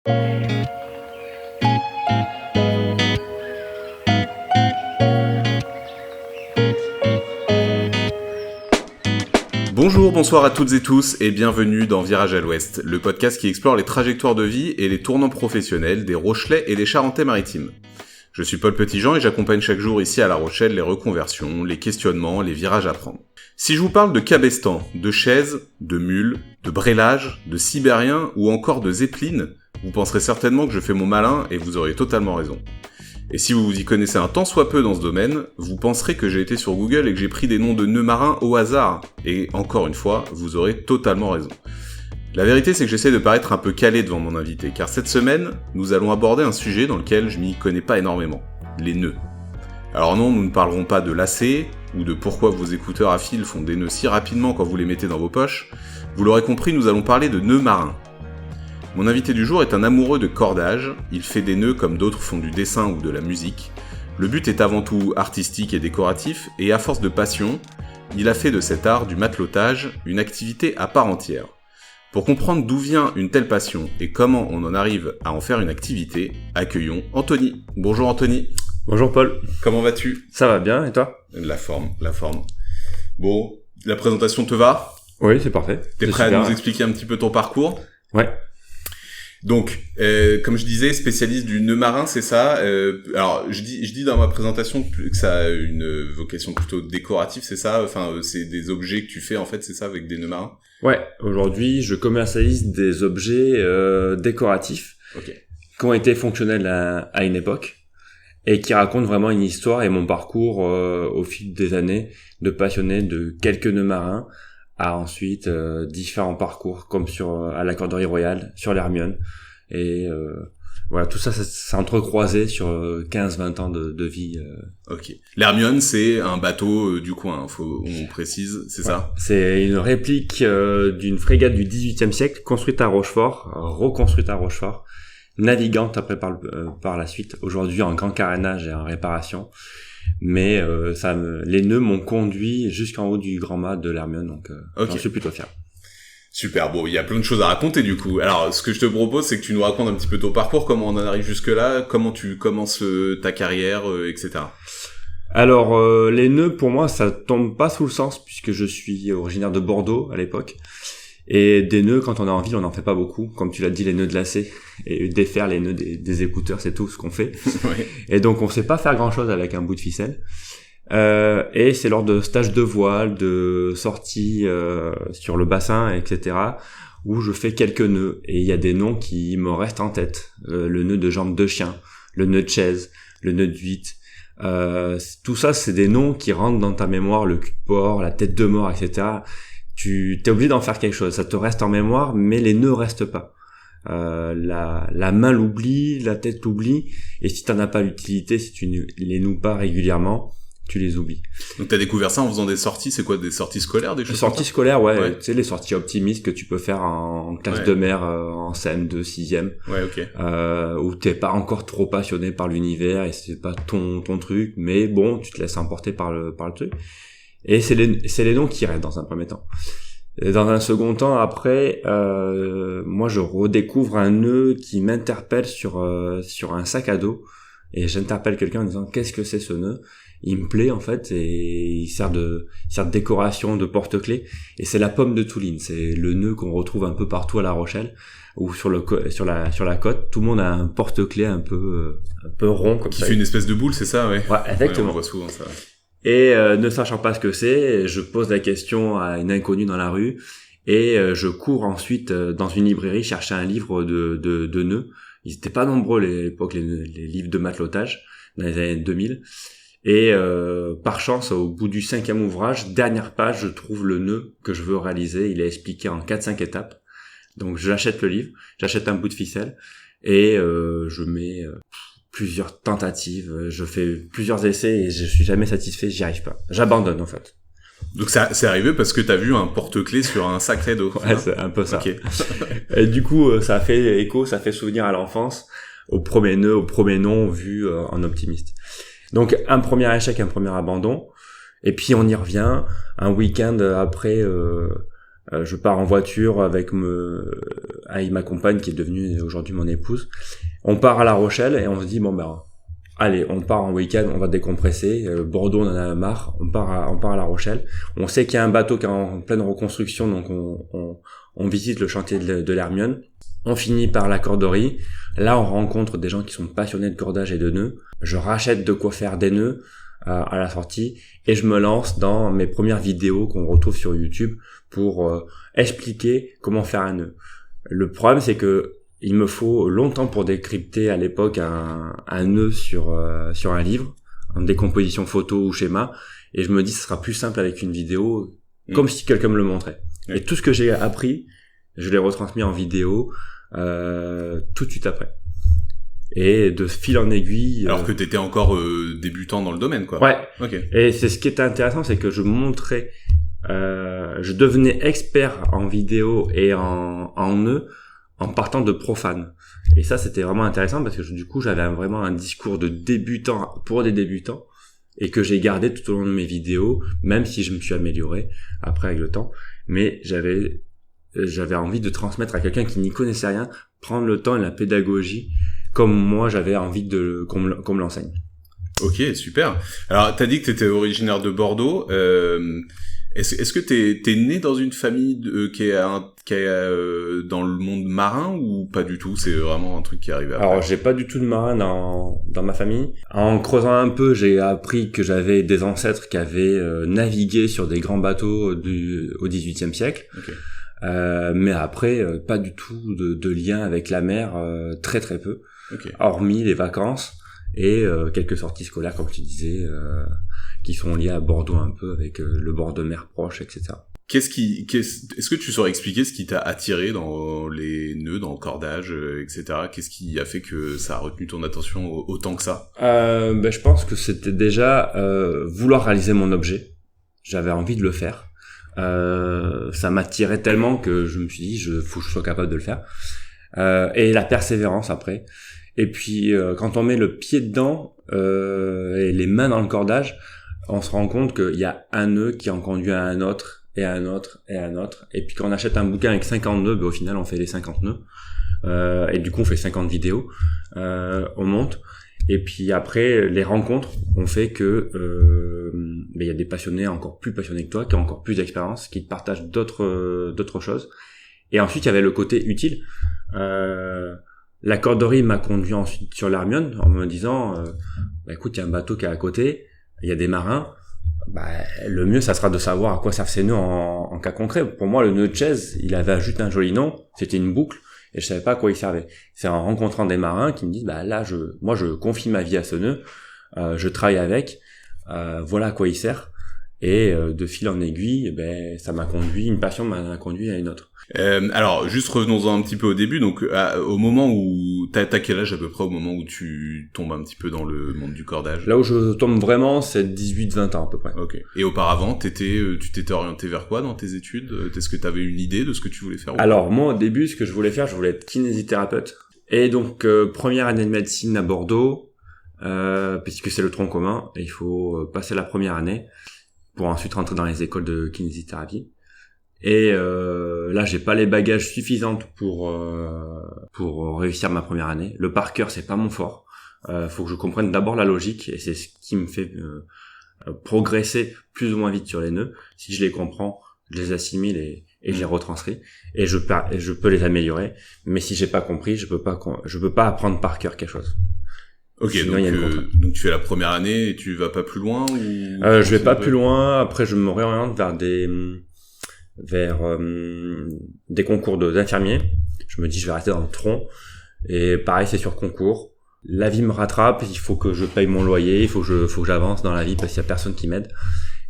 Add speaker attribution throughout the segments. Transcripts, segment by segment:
Speaker 1: Bonjour, bonsoir à toutes et tous et bienvenue dans Virage à l'Ouest, le podcast qui explore les trajectoires de vie et les tournants professionnels des Rochelais et des Charentais-Maritimes. Je suis Paul Petitjean et j'accompagne chaque jour ici à La Rochelle les reconversions, les questionnements, les virages à prendre. Si je vous parle de cabestan, de chaises, de mules, de brélage, de sibérien ou encore de zeppelin, vous penserez certainement que je fais mon malin et vous auriez totalement raison. Et si vous vous y connaissez un tant soit peu dans ce domaine, vous penserez que j'ai été sur Google et que j'ai pris des noms de nœuds marins au hasard. Et encore une fois, vous aurez totalement raison. La vérité, c'est que j'essaie de paraître un peu calé devant mon invité, car cette semaine, nous allons aborder un sujet dans lequel je m'y connais pas énormément. Les nœuds. Alors non, nous ne parlerons pas de lacets, ou de pourquoi vos écouteurs à fil font des nœuds si rapidement quand vous les mettez dans vos poches. Vous l'aurez compris, nous allons parler de nœuds marins. Mon invité du jour est un amoureux de cordage, il fait des nœuds comme d'autres font du dessin ou de la musique. Le but est avant tout artistique et décoratif, et à force de passion, il a fait de cet art du matelotage une activité à part entière. Pour comprendre d'où vient une telle passion et comment on en arrive à en faire une activité, accueillons Anthony. Bonjour Anthony.
Speaker 2: Bonjour Paul.
Speaker 1: Comment vas-tu ?
Speaker 2: Ça va bien, et toi ?
Speaker 1: La forme. Bon, la présentation te va ?
Speaker 2: Oui, c'est parfait.
Speaker 1: T'es prêt à nous expliquer un petit peu ton parcours ?
Speaker 2: Ouais.
Speaker 1: Donc, comme je disais, spécialiste du nœud marin, c'est ça. Alors, je dis dans ma présentation que ça a une vocation plutôt décorative, c'est ça. Enfin, c'est des objets que tu fais en fait, c'est ça, avec des nœuds marins.
Speaker 2: Ouais. Aujourd'hui, je commercialise des objets décoratifs qui ont été fonctionnels à une époque et qui racontent vraiment une histoire et mon parcours au fil des années de passionné de quelques nœuds marins à ensuite différents parcours comme à la Corderie Royale, sur l'Hermione et voilà, tout ça s'est entrecroisé sur 15-20 ans de vie.
Speaker 1: Ok. L'Hermione, c'est un bateau du coin, on précise, c'est ça ?
Speaker 2: C'est une réplique d'une frégate du XVIIIe siècle construite à Rochefort, reconstruite à Rochefort, navigante après par la suite, aujourd'hui en grand carénage et en réparation. Mais les nœuds m'ont conduit jusqu'en haut du grand mât de l'Hermione, donc j'en suis plutôt fier.
Speaker 1: Super, bon, il y a plein de choses à raconter du coup. Alors, ce que je te propose, c'est que tu nous racontes un petit peu ton parcours, comment on en arrive jusque-là, comment tu commences ta carrière, etc.
Speaker 2: Alors, les nœuds, pour moi, ça tombe pas sous le sens, puisque je suis originaire de Bordeaux à l'époque. Et des nœuds, quand on est en ville, on n'en fait pas beaucoup. Comme tu l'as dit, les nœuds de lacets et défaire les nœuds des écouteurs, c'est tout ce qu'on fait.
Speaker 1: Ouais.
Speaker 2: Et donc, on sait pas faire grand-chose avec un bout de ficelle. Et c'est lors de stages de voile, de sorties sur le bassin, etc., où je fais quelques nœuds. Et il y a des noms qui me restent en tête. Le nœud de jambe de chien, le nœud de chaise, le nœud de huit. Tout ça, c'est des noms qui rentrent dans ta mémoire, le cul de porc, la tête de mort, etc., tu t'es obligé d'en faire quelque chose, ça te reste en mémoire, mais les nœuds restent pas. La main l'oublie, la tête l'oublie, et si t'en as pas l'utilité, si tu les noues pas régulièrement, tu les oublies.
Speaker 1: Donc t'as découvert ça en faisant des sorties, c'est quoi, des sorties scolaires, des choses?
Speaker 2: Les sorties scolaires, ouais. Tu sais, les sorties optimistes que tu peux faire en classe de mer, en CM2, 6e.
Speaker 1: Ouais, ok.
Speaker 2: Où t'es pas encore trop passionné par l'univers et c'est pas ton truc, mais bon, tu te laisses emporter par le truc. Et c'est les noms qui restent dans un premier temps. Et dans un second temps, après, moi je redécouvre un nœud qui m'interpelle sur un sac à dos. Et j'interpelle quelqu'un en disant qu'est-ce que c'est ce nœud? Il me plaît en fait et il sert de décoration, de porte-clés. Et c'est la pomme de Touline. C'est le nœud qu'on retrouve un peu partout à La Rochelle ou sur la côte. Tout le monde a un porte-clés un peu rond comme
Speaker 1: qui
Speaker 2: ça.
Speaker 1: Fait une espèce de boule, c'est ça, ouais.
Speaker 2: Ouais, exactement.
Speaker 1: Ouais, on voit souvent ça.
Speaker 2: Et ne sachant pas ce que c'est, je pose la question à une inconnue dans la rue et je cours ensuite dans une librairie chercher un livre de nœuds. Ils étaient pas nombreux à l'époque, les livres de matelotage dans les années 2000. Et par chance, au bout du 5e ouvrage, dernière page, je trouve le nœud que je veux réaliser. Il est expliqué en 4-5 étapes. Donc j'achète le livre, j'achète un bout de ficelle et je mets plusieurs tentatives, je fais plusieurs essais et je suis jamais satisfait, j'y arrive pas. J'abandonne en fait.
Speaker 1: Donc ça c'est arrivé parce que t'as vu un porte-clés sur un sac d'eau.
Speaker 2: Ouais, c'est un peu ça.
Speaker 1: Okay.
Speaker 2: Et du coup, ça a fait écho, ça fait souvenir à l'enfance, au premier nœud, au premier nom vu en optimiste. Donc un premier échec, un premier abandon, et puis on y revient un week-end après Je pars en voiture avec ma compagne qui est devenue aujourd'hui mon épouse. On part à La Rochelle et on se dit allez, on part en week-end, on va décompresser. Bordeaux, on en a marre. On part à La Rochelle. On sait qu'il y a un bateau qui est en pleine reconstruction, donc on visite le chantier de l'Hermione. On finit par la corderie. Là, on rencontre des gens qui sont passionnés de cordage et de nœuds. Je rachète de quoi faire des nœuds à la sortie et je me lance dans mes premières vidéos qu'on retrouve sur YouTube pour expliquer comment faire un nœud. Le problème, c'est que il me faut longtemps pour décrypter à l'époque un nœud sur un livre, en décomposition photo ou schéma, et je me dis ce sera plus simple avec une vidéo, comme si quelqu'un me le montrait. Et tout ce que j'ai appris, je l'ai retransmis en vidéo tout de suite après. Et de fil en aiguille.
Speaker 1: Alors que t'étais encore débutant dans le domaine, quoi.
Speaker 2: Ouais.
Speaker 1: Ok.
Speaker 2: Et c'est ce qui était intéressant, c'est que je montrais, je devenais expert en vidéo et en nœud en partant de profane. Et ça, c'était vraiment intéressant parce que du coup, j'avais vraiment un discours de débutant pour des débutants et que j'ai gardé tout au long de mes vidéos, même si je me suis amélioré après avec le temps. Mais j'avais envie de transmettre à quelqu'un qui n'y connaissait rien, prendre le temps et la pédagogie comme moi j'avais envie qu'on me l'enseigne.
Speaker 1: Ok, super. Alors, t'as dit que t'étais originaire de Bordeaux. Est-ce que t'es né dans une famille qui est dans le monde marin ou pas du tout? C'est vraiment un truc qui arrive après.
Speaker 2: Alors, j'ai pas du tout de marin dans ma famille. En creusant un peu, j'ai appris que j'avais des ancêtres qui avaient navigué sur des grands bateaux au XVIIIe siècle.
Speaker 1: Okay.
Speaker 2: Mais après, pas du tout de lien avec la mer, très très peu.
Speaker 1: Okay.
Speaker 2: Hormis les vacances et quelques sorties scolaires, comme tu disais, qui sont liées à Bordeaux un peu, avec le bord de mer proche, etc.
Speaker 1: Est-ce que tu saurais expliquer ce qui t'a attiré dans les nœuds, dans le cordage, etc. Qu'est-ce qui a fait que ça a retenu ton attention autant que ça?
Speaker 2: Je pense que c'était déjà vouloir réaliser mon objet. J'avais envie de le faire. Ça m'attirait tellement que je me suis dit, faut que je sois capable de le faire. Et la persévérance après. Et puis quand on met le pied dedans et les mains dans le cordage, on se rend compte qu'il y a un nœud qui en conduit à un autre et à un autre et à un autre. Et puis quand on achète un bouquin avec 50 nœuds, au final on fait les 50 nœuds. Et du coup on fait 50 vidéos, on monte. Et puis après les rencontres ont fait que y a des passionnés encore plus passionnés que toi, qui ont encore plus d'expérience, qui te partagent d'autres choses. Et ensuite il y avait le côté utile. La corderie m'a conduit ensuite sur l'Hermione en me disant écoute, il y a un bateau qui est à côté, il y a des marins, le mieux ça sera de savoir à quoi servent ces nœuds en cas concret. Pour moi, le nœud de chaise, il avait juste un joli nom, c'était une boucle et je savais pas à quoi il servait. C'est en rencontrant des marins qui me disent là je confie ma vie à ce nœud, je travaille avec, voilà à quoi il sert. Et de fil en aiguille, ça m'a conduit, une passion m'a conduit à une autre.
Speaker 1: Alors, juste revenons-en un petit peu au début. Donc, au moment où t'as quel âge à peu près au moment où tu tombes un petit peu dans le monde du cordage?
Speaker 2: Là où je tombe vraiment, c'est 18-20 ans à peu près.
Speaker 1: Ok. Et auparavant, tu t'étais orienté vers quoi dans tes études? Est-ce que t'avais une idée de ce que tu voulais faire?
Speaker 2: Alors moi, au début, ce que je voulais faire, je voulais être kinésithérapeute. Et donc, première année de médecine à Bordeaux, puisque c'est le tronc commun, et il faut passer la première année pour ensuite rentrer dans les écoles de kinésithérapie. Et là, j'ai pas les bagages suffisants pour réussir ma première année. Le par cœur, c'est pas mon fort. Faut que je comprenne d'abord la logique, et c'est ce qui me fait progresser plus ou moins vite sur les nœuds. Si je les comprends, je les assimile et je les retranscris, et je peux les améliorer. Mais si j'ai pas compris, je peux pas apprendre par cœur quelque chose.
Speaker 1: Ok,
Speaker 2: sinon,
Speaker 1: donc tu fais la première année et tu vas pas plus loin ou...
Speaker 2: Je vais pas plus loin. Après, je me réoriente vers des concours d'infirmiers. Je me dis, je vais rester dans le tronc. Et pareil, c'est sur concours. La vie me rattrape. Il faut que je paye mon loyer. Il faut que j'avance dans la vie parce qu'il y a personne qui m'aide.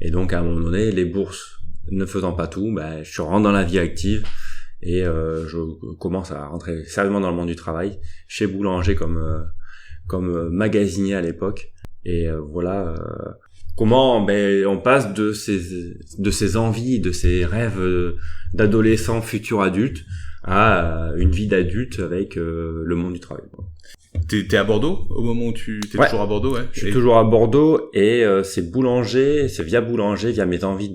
Speaker 2: Et donc, à un moment donné, les bourses ne faisant pas tout, je rentre dans la vie active et je commence à rentrer sérieusement dans le monde du travail. Chez Boulanger comme magasinier à l'époque. Et voilà comment on passe de ces envies, de ces rêves d'adolescent futur adulte à une vie d'adulte avec le monde du travail.
Speaker 1: T'es à Bordeaux au moment où t'es toujours à Bordeaux, ouais?
Speaker 2: Je suis toujours à Bordeaux et c'est via Boulanger, via mes envies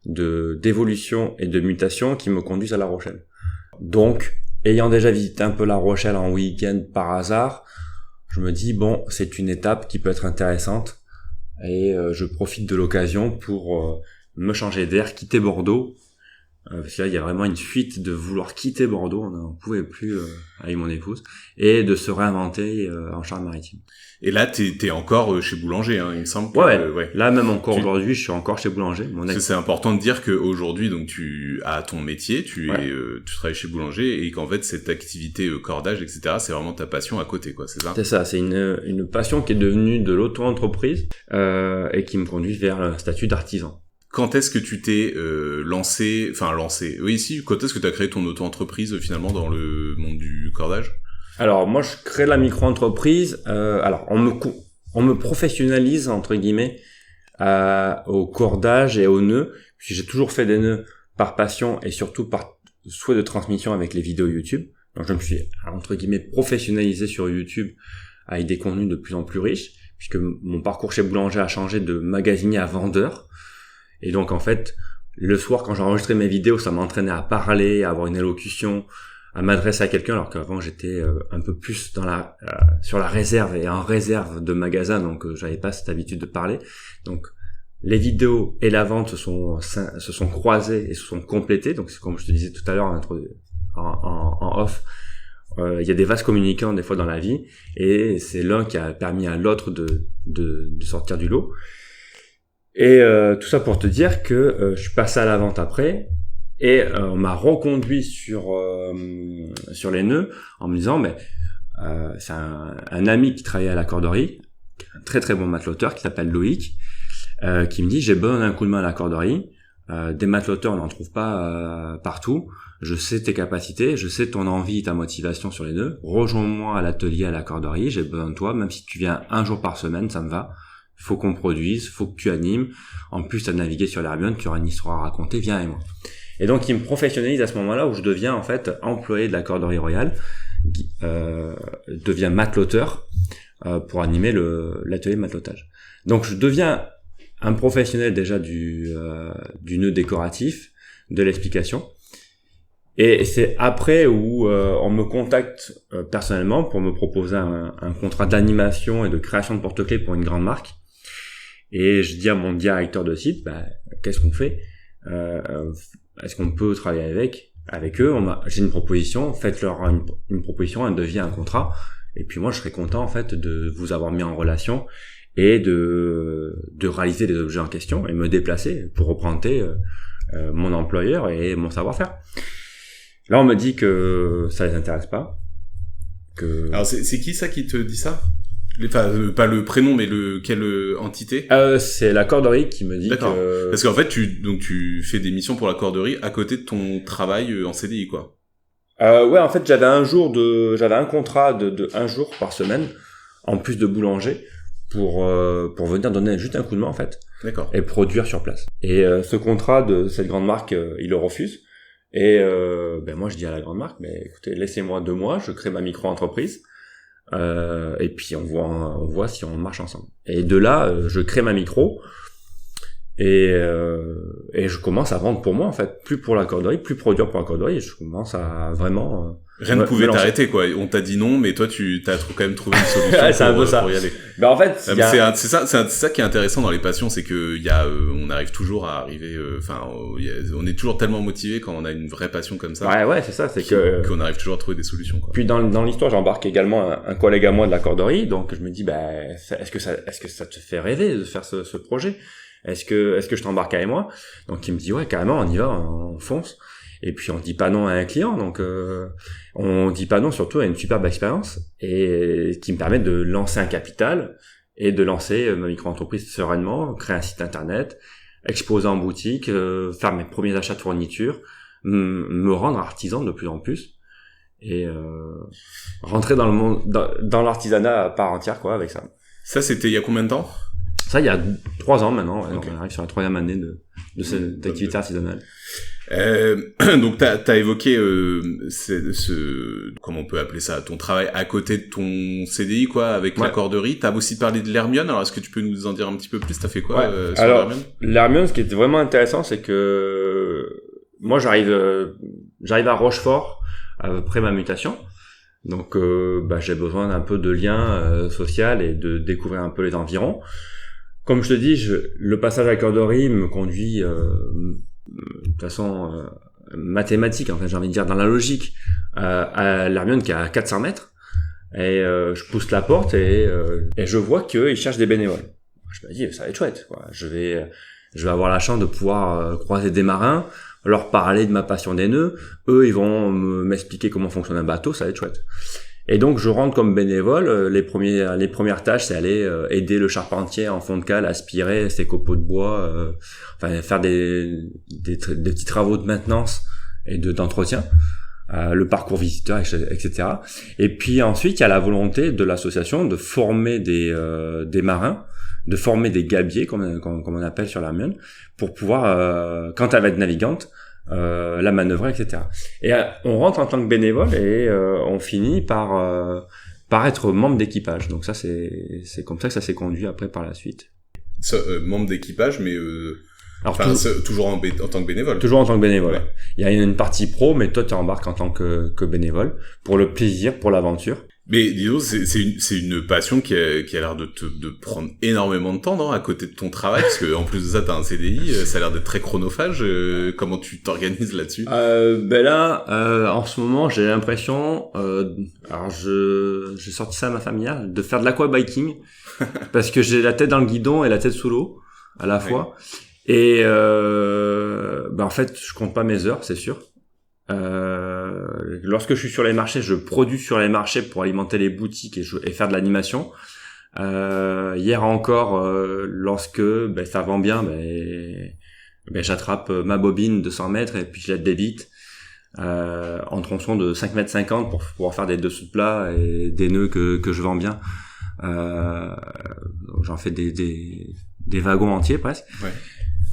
Speaker 2: d'évolution et de mutation qui me conduisent à La Rochelle. Donc, ayant déjà visité un peu La Rochelle en week-end par hasard, je me dis bon, c'est une étape qui peut être intéressante et je profite de l'occasion pour me changer d'air, quitter Bordeaux. Parce que là, il y a vraiment une fuite de vouloir quitter Bordeaux, on n'en pouvait plus avec mon épouse, et de se réinventer en Charente-Maritime.
Speaker 1: Et là, t'es encore chez Boulanger, hein, il me semble. Que,
Speaker 2: ouais. Là, même encore aujourd'hui, je suis encore chez Boulanger.
Speaker 1: C'est important de dire qu'aujourd'hui, donc tu as ton métier, tu travailles chez Boulanger, et qu'en fait, cette activité cordage, etc., c'est vraiment ta passion à côté, quoi, c'est ça?
Speaker 2: C'est ça, c'est une passion qui est devenue de l'auto-entreprise et qui me conduit vers le statut d'artisan.
Speaker 1: Quand est-ce que tu t'es lancé, oui, si, quand est-ce que tu as créé ton auto-entreprise finalement dans le monde du cordage?
Speaker 2: Alors moi je crée la micro-entreprise, alors on me professionnalise entre guillemets au cordage et aux nœuds, puis j'ai toujours fait des nœuds par passion et surtout par souhait de transmission avec les vidéos YouTube. Donc je me suis entre guillemets professionnalisé sur YouTube avec des contenus de plus en plus riches, puisque mon parcours chez Boulanger a changé de magasinier à vendeur. Et donc en fait, le soir quand j'enregistrais mes vidéos, ça m'entraînait à parler, à avoir une élocution, à m'adresser à quelqu'un, alors qu'avant j'étais un peu plus sur la réserve et en réserve de magasin, donc j'avais pas cette habitude de parler. Donc les vidéos et la vente se sont croisées et se sont complétées. Donc c'est comme je te disais tout à l'heure en off, il y a des vases communicants des fois dans la vie, et c'est l'un qui a permis à l'autre de sortir du lot. Et tout ça pour te dire que je suis passé à la vente après, et on m'a reconduit sur les nœuds en me disant mais c'est un ami qui travaillait à la corderie, un très très bon mateloteur qui s'appelle Loïc, qui me dit j'ai besoin d'un coup de main à la corderie, des matelotteurs on n'en trouve pas partout, je sais tes capacités, je sais ton envie et ta motivation sur les nœuds, rejoins-moi à l'atelier à la corderie, j'ai besoin de toi, même si tu viens un jour par semaine ça me va. Faut qu'on produise, faut que tu animes. En plus, tu as navigué sur l'Hermione, tu auras une histoire à raconter, viens avec moi. Et donc, il me professionnalise à ce moment-là où je deviens en fait employé de la Corderie Royale, deviens mateloteur pour animer l'atelier de matelotage. Donc, je deviens un professionnel déjà du nœud décoratif, de l'explication. Et c'est après où on me contacte personnellement pour me proposer un contrat d'animation et de création de porte-clés pour une grande marque. Et je dis à mon directeur de site, qu'est-ce qu'on fait? Est-ce qu'on peut travailler avec eux? J'ai une proposition, faites-leur une proposition, un devis, un contrat. Et puis moi, je serais content en fait de vous avoir mis en relation et de réaliser les objets en question et me déplacer pour représenter mon employeur et mon savoir-faire. Là, on me dit que ça les intéresse pas.
Speaker 1: Alors c'est qui ça qui te dit ça? Enfin, pas le prénom, mais quelle entité?
Speaker 2: C'est la corderie qui me dit.
Speaker 1: D'accord. Parce qu'en fait, tu fais des missions pour la corderie à côté de ton travail en CDI, quoi.
Speaker 2: Ouais, en fait, j'avais un contrat de 1 jour par semaine, en plus de boulanger, pour venir donner juste un coup de main, en fait.
Speaker 1: D'accord.
Speaker 2: Et produire sur place. Et ce contrat de cette grande marque, il le refuse. Et moi, je dis à la grande marque, mais écoutez, laissez-moi 2 mois, je crée ma micro-entreprise. Et puis on voit si on marche ensemble. Et de là, je crée ma micro et je commence à vendre pour moi en fait, plus pour la corderie, plus produire pour la corderie. Et je commence à vraiment
Speaker 1: rien ne pouvait t'arrêter quoi. On t'a dit non, mais toi tu t'as quand même trouvé une solution pour y aller.
Speaker 2: En fait,
Speaker 1: c'est ça qui est intéressant dans les passions, c'est que on arrive toujours à arriver. On est toujours tellement motivé quand on a une vraie passion comme ça.
Speaker 2: Ouais, c'est ça, c'est
Speaker 1: qu'on arrive toujours à trouver des solutions. Quoi.
Speaker 2: Puis dans l'histoire, j'embarque également un collègue à moi de la corderie, donc je me dis est-ce que ça te fait rêver de faire ce projet? Est-ce que je t'embarque avec moi? Donc il me dit ouais, carrément, on y va, on fonce. Et puis on dit pas non à un client, donc on dit pas non surtout à une superbe expérience et qui me permet de lancer un capital et de lancer ma micro-entreprise sereinement, créer un site internet, exposer en boutique, faire mes premiers achats de fournitures, me rendre artisan de plus en plus et rentrer dans le monde, dans l'artisanat à part entière quoi avec ça.
Speaker 1: Ça c'était il y a combien de temps?
Speaker 2: Ça, il y a 3 ans maintenant. Ouais,
Speaker 1: Ok.
Speaker 2: donc on arrive sur la 3e année de cette activité artisanale.
Speaker 1: Donc t'as évoqué comment on peut appeler ça, ton travail à côté de ton CDI quoi, avec la corderie. T'as aussi parlé de l'Hermione. Alors est-ce que tu peux nous en dire un petit peu plus? T'as fait quoi sur l'Hermione?
Speaker 2: L'Hermione, ce qui était vraiment intéressant, c'est que moi j'arrive à Rochefort après ma mutation. Donc j'ai besoin d'un peu de lien social et de découvrir un peu les environs. Comme je te dis, le passage à la corderie me conduit de façon mathématique, en fait, j'ai envie de dire dans la logique, à l'Hermione qui est à 400 mètres. Et je pousse la porte et je vois qu'ils cherchent des bénévoles. Je me dis, ça va être chouette, quoi. Je vais avoir la chance de pouvoir croiser des marins, leur parler de ma passion des nœuds. Eux, ils vont m'expliquer comment fonctionne un bateau, ça va être chouette. Et donc, je rentre comme bénévole. Les premières tâches, c'est aller aider le charpentier en fond de cale, aspirer ses copeaux de bois, faire des petits travaux de maintenance et d'entretien, le parcours visiteur, etc. Et puis ensuite, il y a la volonté de l'association de former des marins, de former des gabiers, comme on appelle sur l'Hermione, pour pouvoir, quand elle va être navigante, la manœuvrer, etc. Et on rentre en tant que bénévole et on finit par être membre d'équipage. Donc ça, c'est comme ça que ça s'est conduit après par la suite.
Speaker 1: Membre d'équipage, mais
Speaker 2: alors,
Speaker 1: toujours en tant que bénévole.
Speaker 2: Toujours en tant que bénévole. Ouais. Il y a une partie pro, mais toi tu embarques en tant que bénévole pour le plaisir, pour l'aventure.
Speaker 1: Mais disons, c'est une passion qui a l'air de prendre énormément de temps, non, à côté de ton travail, parce que en plus de ça, t'as un CDI, ça a l'air d'être très chronophage. Comment tu t'organises là-dessus?
Speaker 2: En ce moment, j'ai l'impression, alors j'ai sorti ça à ma famille hier, de faire de l'aquabiking, parce que j'ai la tête dans le guidon et la tête sous l'eau à la fois. Et en fait, je compte pas mes heures, c'est sûr. Lorsque je suis sur les marchés, je produis sur les marchés pour alimenter les boutiques et faire de l'animation. Hier encore, lorsque ça vend bien, j'attrape ma bobine de 100 mètres et puis je la débite en tronçon de 5,50 mètres pour pouvoir faire des dessous de plat et des nœuds que je vends bien. J'en fais des wagons entiers presque. Ouais.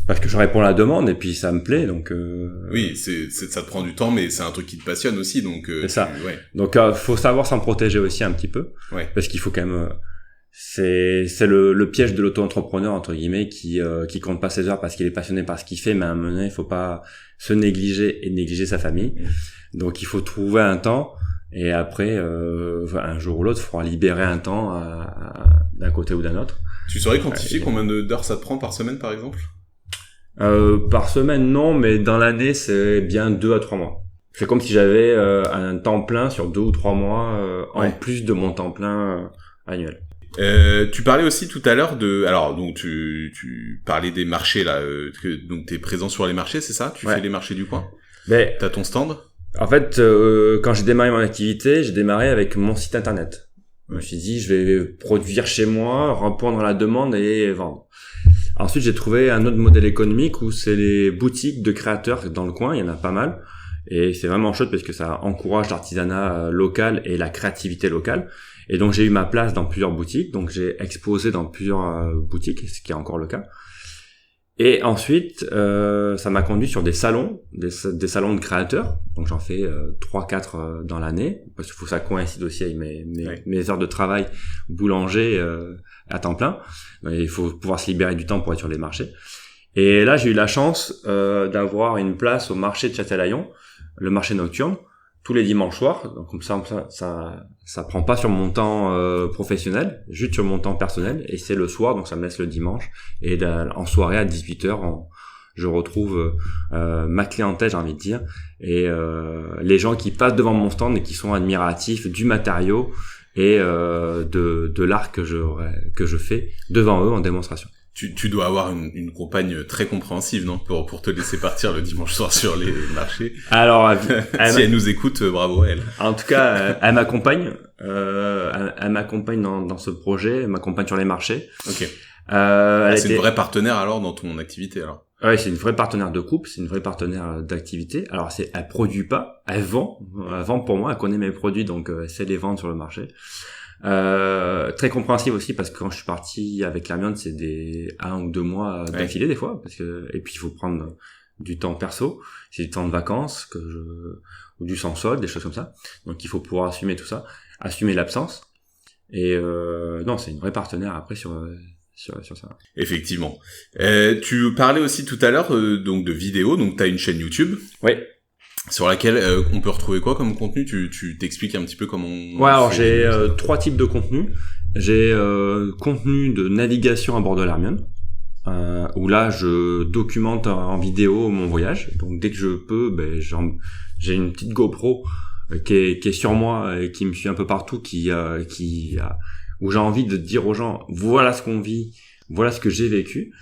Speaker 2: Parce que je réponds à la demande et puis ça me plaît, donc
Speaker 1: oui, ça te prend du temps, mais c'est un truc qui te passionne aussi, donc
Speaker 2: c'est ça. Ouais. Donc faut savoir s'en protéger aussi un petit peu, parce qu'il faut quand même c'est le piège de l'auto-entrepreneur entre guillemets qui compte pas ses heures parce qu'il est passionné par ce qu'il fait, mais à un moment donné, il faut pas se négliger et négliger sa famille. Donc il faut trouver un temps et après un jour ou l'autre, il faudra libérer un temps d'un côté ou d'un autre.
Speaker 1: Tu saurais quantifier combien d'heures ça te prend par semaine, par exemple?
Speaker 2: Par semaine, non, mais dans l'année, c'est bien 2 à 3 mois. C'est comme si j'avais un temps plein sur 2 ou 3 mois en plus de mon temps plein annuel.
Speaker 1: Tu parlais aussi tout à l'heure donc tu parlais des marchés là, donc t'es présent sur les marchés, c'est ça? Tu fais les marchés du coin? T'as ton stand?
Speaker 2: En fait, quand j'ai démarré mon activité, j'ai démarré avec mon site internet. Je me suis dit, je vais produire chez moi, répondre à la demande et vendre. Ensuite, j'ai trouvé un autre modèle économique où c'est les boutiques de créateurs dans le coin, il y en a pas mal. Et c'est vraiment chouette parce que ça encourage l'artisanat local et la créativité locale. Et donc, j'ai eu ma place dans plusieurs boutiques. Donc, j'ai exposé dans plusieurs boutiques, ce qui est encore le cas. Et ensuite, ça m'a conduit sur des salons, des salons de créateurs. Donc, j'en fais 3-4 dans l'année parce qu'il faut que ça coïncide aussi avec mes heures de travail boulanger à temps plein. Il faut pouvoir se libérer du temps pour être sur les marchés. Et là, j'ai eu la chance d'avoir une place au marché de Châtelaillon, le marché nocturne, tous les dimanches soirs. Donc comme ça prend pas sur mon temps professionnel, juste sur mon temps personnel. Et c'est le soir, donc ça me laisse le dimanche. Et en soirée à 18h, je retrouve ma clientèle, j'ai envie de dire, et les gens qui passent devant mon stand et qui sont admiratifs du matériau et de l'art que je fais devant eux en démonstration.
Speaker 1: Tu dois avoir une compagne très compréhensive, non, pour te laisser partir le dimanche soir sur les marchés. Alors, si elle nous écoute, bravo elle.
Speaker 2: En tout cas, elle m'accompagne. Elle m'accompagne dans ce projet, elle m'accompagne sur les marchés.
Speaker 1: Ok. C'est une vraie partenaire alors dans ton activité alors.
Speaker 2: Ouais, c'est une vraie partenaire de couple, c'est une vraie partenaire d'activité. Alors elle produit pas, elle vend pour moi, elle connaît mes produits donc elle sait les vendre sur le marché. Très compréhensive aussi parce que quand je suis parti avec l'Hermione, c'est des 1 ou 2 mois d'affilée des fois, parce que et puis il faut prendre du temps perso, c'est du temps de vacances ou du sans solde, des choses comme ça. Donc il faut pouvoir assumer tout ça, assumer l'absence. Et non, c'est une vraie partenaire après sur ça.
Speaker 1: Effectivement. Tu parlais aussi tout à l'heure donc de vidéos, donc t'as une chaîne YouTube.
Speaker 2: Oui.
Speaker 1: Sur laquelle on peut retrouver quoi comme contenu? Tu t'expliques un petit peu comment
Speaker 2: Ouais, alors j'ai 3 types de contenus. J'ai contenu de navigation à bord de l'Hermione, où là je documente en vidéo mon voyage. Donc dès que je peux, j'ai une petite GoPro qui est sur moi et qui me suit un peu partout, où j'ai envie de dire aux gens voilà ce qu'on vit, voilà ce que j'ai vécu.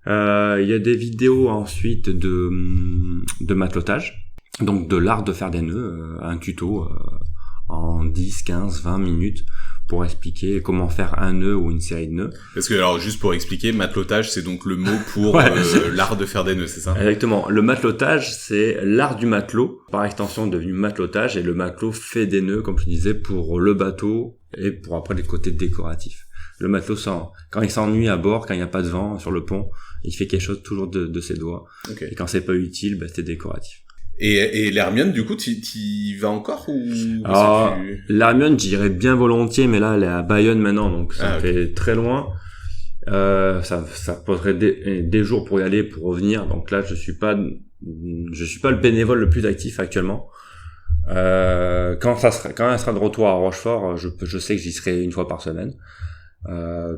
Speaker 2: Il y a des vidéos ensuite de matelotage. Donc de l'art de faire des nœuds, un tuto en 10, 15, 20 minutes pour expliquer comment faire un nœud ou une série de nœuds.
Speaker 1: Parce que alors juste pour expliquer, matelotage c'est donc le mot pour l'art de faire des nœuds, c'est ça?
Speaker 2: Exactement. Le matelotage c'est l'art du matelot, par extension devenu matelotage, et le matelot fait des nœuds comme je disais pour le bateau et pour après les côtés décoratifs. Le matelot quand il s'ennuie à bord, quand il n'y a pas de vent sur le pont, il fait quelque chose toujours de ses doigts. Okay. Et quand c'est pas utile, c'est décoratif.
Speaker 1: Et l'Hermione, du coup, t'y vas encore ou
Speaker 2: l'Hermione, j'irais bien volontiers, mais là, elle est à Bayonne maintenant, donc ça fait très loin. Ça poserait des jours pour y aller, pour revenir. Donc là, je suis pas le bénévole le plus actif actuellement. Quand elle sera de retour à Rochefort, je sais que j'y serai 1 fois par semaine.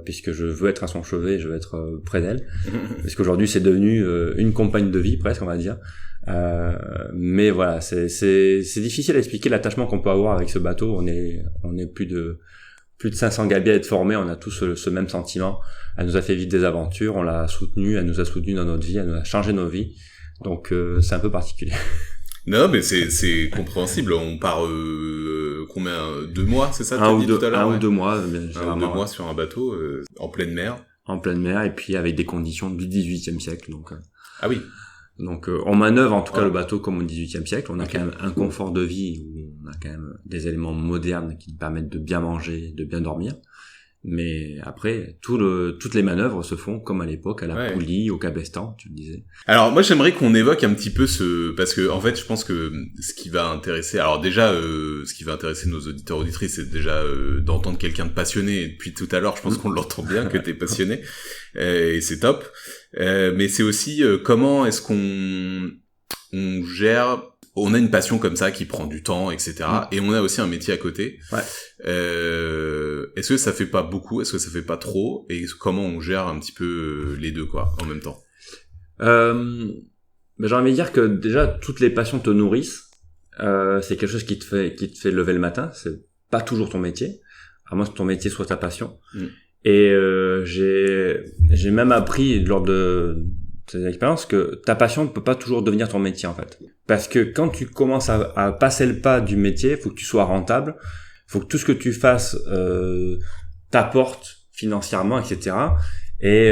Speaker 2: Puisque je veux être à son chevet, je veux être près d'elle. Parce qu'aujourd'hui, c'est devenu une compagne de vie, presque, on va dire. Mais voilà, c'est difficile à expliquer l'attachement qu'on peut avoir avec ce bateau. On est plus de 500 gabiers à être formés, on a tous ce même sentiment. Elle nous a fait vivre des aventures, on l'a soutenue, elle nous a soutenus dans notre vie, elle nous a changé nos vies. Donc c'est un peu particulier.
Speaker 1: Non, mais c'est compréhensible. On part combien 2 mois, c'est ça?
Speaker 2: 1 ou 2 mois, bien
Speaker 1: 1 ou 2 mois sur un bateau en pleine mer.
Speaker 2: En pleine mer, et puis avec des conditions du XVIIIe siècle. Donc
Speaker 1: ah oui.
Speaker 2: Donc on manœuvre en tout cas le bateau comme au XVIIIe siècle. On a quand même un confort de vie où on a quand même des éléments modernes qui nous permettent de bien manger, de bien dormir. Mais après, toutes les manœuvres se font comme à l'époque, à la poulie, au cabestan, tu me disais.
Speaker 1: Alors moi j'aimerais qu'on évoque un petit peu parce que en fait je pense que ce qui va intéresser, alors déjà ce qui va intéresser nos auditeurs auditrices, c'est déjà d'entendre quelqu'un de passionné. Et depuis tout à l'heure, je pense qu'on l'entend bien que t'es passionné, et c'est top. Mais c'est aussi comment est-ce qu'on gère. On a une passion comme ça qui prend du temps, etc. Et on a aussi un métier à côté.
Speaker 2: Ouais.
Speaker 1: Est-ce que ça fait pas beaucoup? Est-ce que ça fait pas trop? Et comment on gère un petit peu les deux, quoi, en même temps?
Speaker 2: J'ai envie de dire que déjà, toutes les passions te nourrissent. C'est quelque chose qui te fait lever le matin. C'est pas toujours ton métier. À moins que ton métier soit ta passion. Et j'ai même appris lors de ces expériences que ta passion ne peut pas toujours devenir ton métier en fait. Parce que quand tu commences à passer le pas du métier, faut que tu sois rentable, faut que tout ce que tu fasses t'apporte financièrement, etc. Et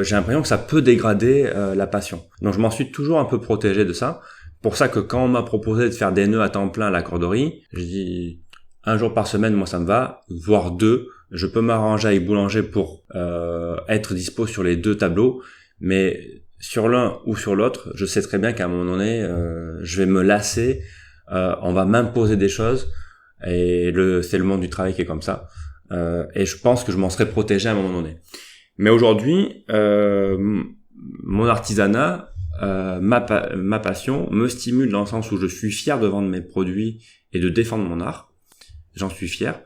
Speaker 2: j'ai l'impression que ça peut dégrader la passion. Donc je m'en suis toujours un peu protégé de ça. Pour ça que quand on m'a proposé de faire des nœuds à temps plein à la corderie, je dis 1 jour par semaine, moi ça me va, voire 2. Je peux m'arranger avec Boulanger pour être dispo sur les 2 tableaux, mais sur l'un ou sur l'autre, je sais très bien qu'à un moment donné, je vais me lasser, on va m'imposer des choses, et c'est le monde du travail qui est comme ça. Et je pense que je m'en serais protégé à un moment donné. Mais aujourd'hui, mon artisanat, ma passion me stimule dans le sens où je suis fier de vendre mes produits et de défendre mon art. J'en suis fier.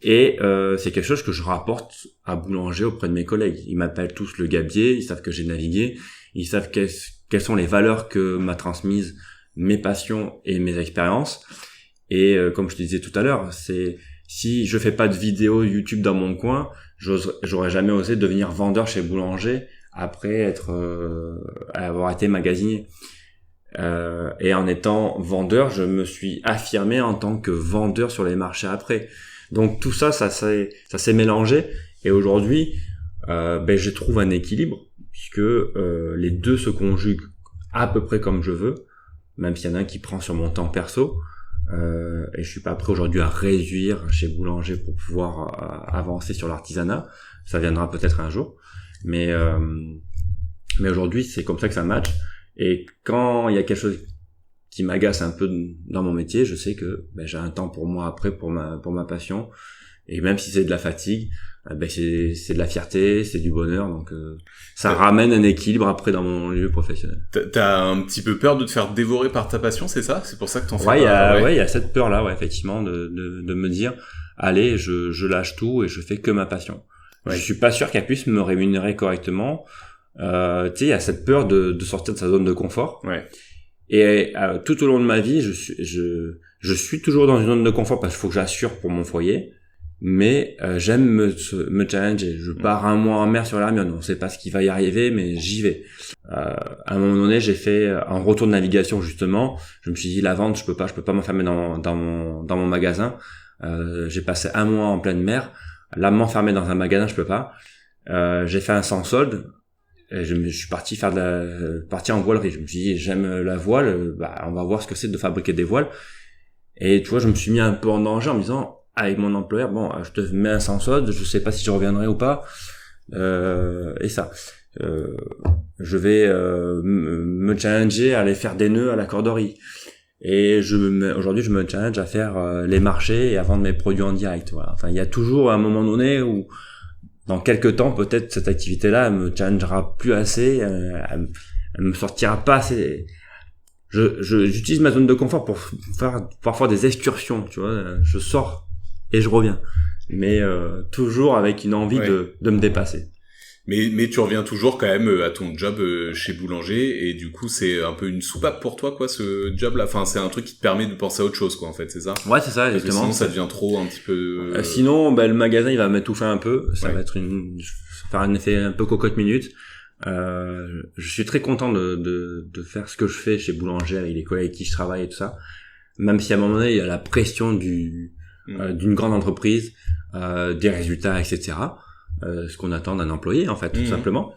Speaker 2: Et c'est quelque chose que je rapporte à Boulanger auprès de mes collègues. Ils m'appellent tous le gabier, ils savent que j'ai navigué, ils savent quelles sont les valeurs que m'a transmises mes passions et mes expériences. Et comme je te disais tout à l'heure, si je fais pas de vidéo YouTube dans mon coin, j'aurais jamais osé devenir vendeur chez Boulanger après avoir été magasinier. Et en étant vendeur, je me suis affirmé en tant que vendeur sur les marchés après. Donc tout ça s'est mélangé, et aujourd'hui je trouve un équilibre puisque les deux se conjuguent à peu près comme je veux, même s'il y en a un qui prend sur mon temps perso. et je suis pas prêt aujourd'hui à réduire chez Boulanger pour pouvoir avancer sur l'artisanat. Ça viendra peut-être un jour, mais aujourd'hui c'est comme ça que ça match. Et quand il y a quelque chose qui m'agace un peu dans mon métier, je sais que j'ai un temps pour moi après pour ma passion, et même si c'est de la fatigue, c'est de la fierté, c'est du bonheur, donc ça ramène un équilibre après dans mon lieu professionnel.
Speaker 1: T'as un petit peu peur de te faire dévorer par ta passion, c'est ça? C'est pour ça que t'en fais
Speaker 2: il y a cette peur là, effectivement, de me dire allez, je lâche tout et je fais que ma passion. Je suis pas sûr qu'elle puisse me rémunérer correctement. Tu sais, il y a cette peur de sortir de sa zone de confort. Et tout au long de ma vie, je suis toujours dans une zone de confort parce qu'il faut que j'assure pour mon foyer. Mais j'aime me challenger. Je pars un mois en mer sur l'Hermione. On sait pas ce qui va y arriver, mais j'y vais. À un moment donné, j'ai fait un retour de navigation justement. Je me suis dit la vente, je peux pas m'enfermer dans mon magasin. J'ai passé un mois en pleine mer. Là, m'enfermer dans un magasin, je peux pas. J'ai fait un sans solde. Et je suis parti partir en voilerie. Je me suis dit j'aime la voile. On va voir ce que c'est de fabriquer des voiles. Et tu vois, je me suis mis un peu en danger en me disant avec mon employeur, je te mets un sans solde, je sais pas si je reviendrai ou pas, et ça. Je vais me challenger à aller faire des nœuds à la corderie. Et aujourd'hui, je me challenge à faire les marchés et à vendre mes produits en direct. Voilà. Enfin, il y a toujours un moment donné où, dans quelques temps, peut-être cette activité-là, elle me challengera plus assez, elle me sortira pas assez. J'utilise ma zone de confort pour faire parfois des excursions, tu vois. Je sors et je reviens, mais toujours avec une envie de me dépasser.
Speaker 1: Mais tu reviens toujours quand même à ton job chez Boulanger, et du coup c'est un peu une soupape pour toi, quoi, ce job là. Enfin, c'est un truc qui te permet de penser à autre chose, quoi, en fait, c'est ça?
Speaker 2: Ouais, c'est ça,
Speaker 1: exactement. Parce que sinon ça devient trop un petit peu
Speaker 2: sinon le magasin il va m'étouffer un peu, ça va être faire un effet un peu cocotte minute. Je suis très content de faire ce que je fais chez Boulanger avec les collègues avec qui je travaille et tout ça, même si à un moment donné il y a la pression d'une grande entreprise, des résultats, etc. Ce qu'on attend d'un employé, en fait, tout simplement.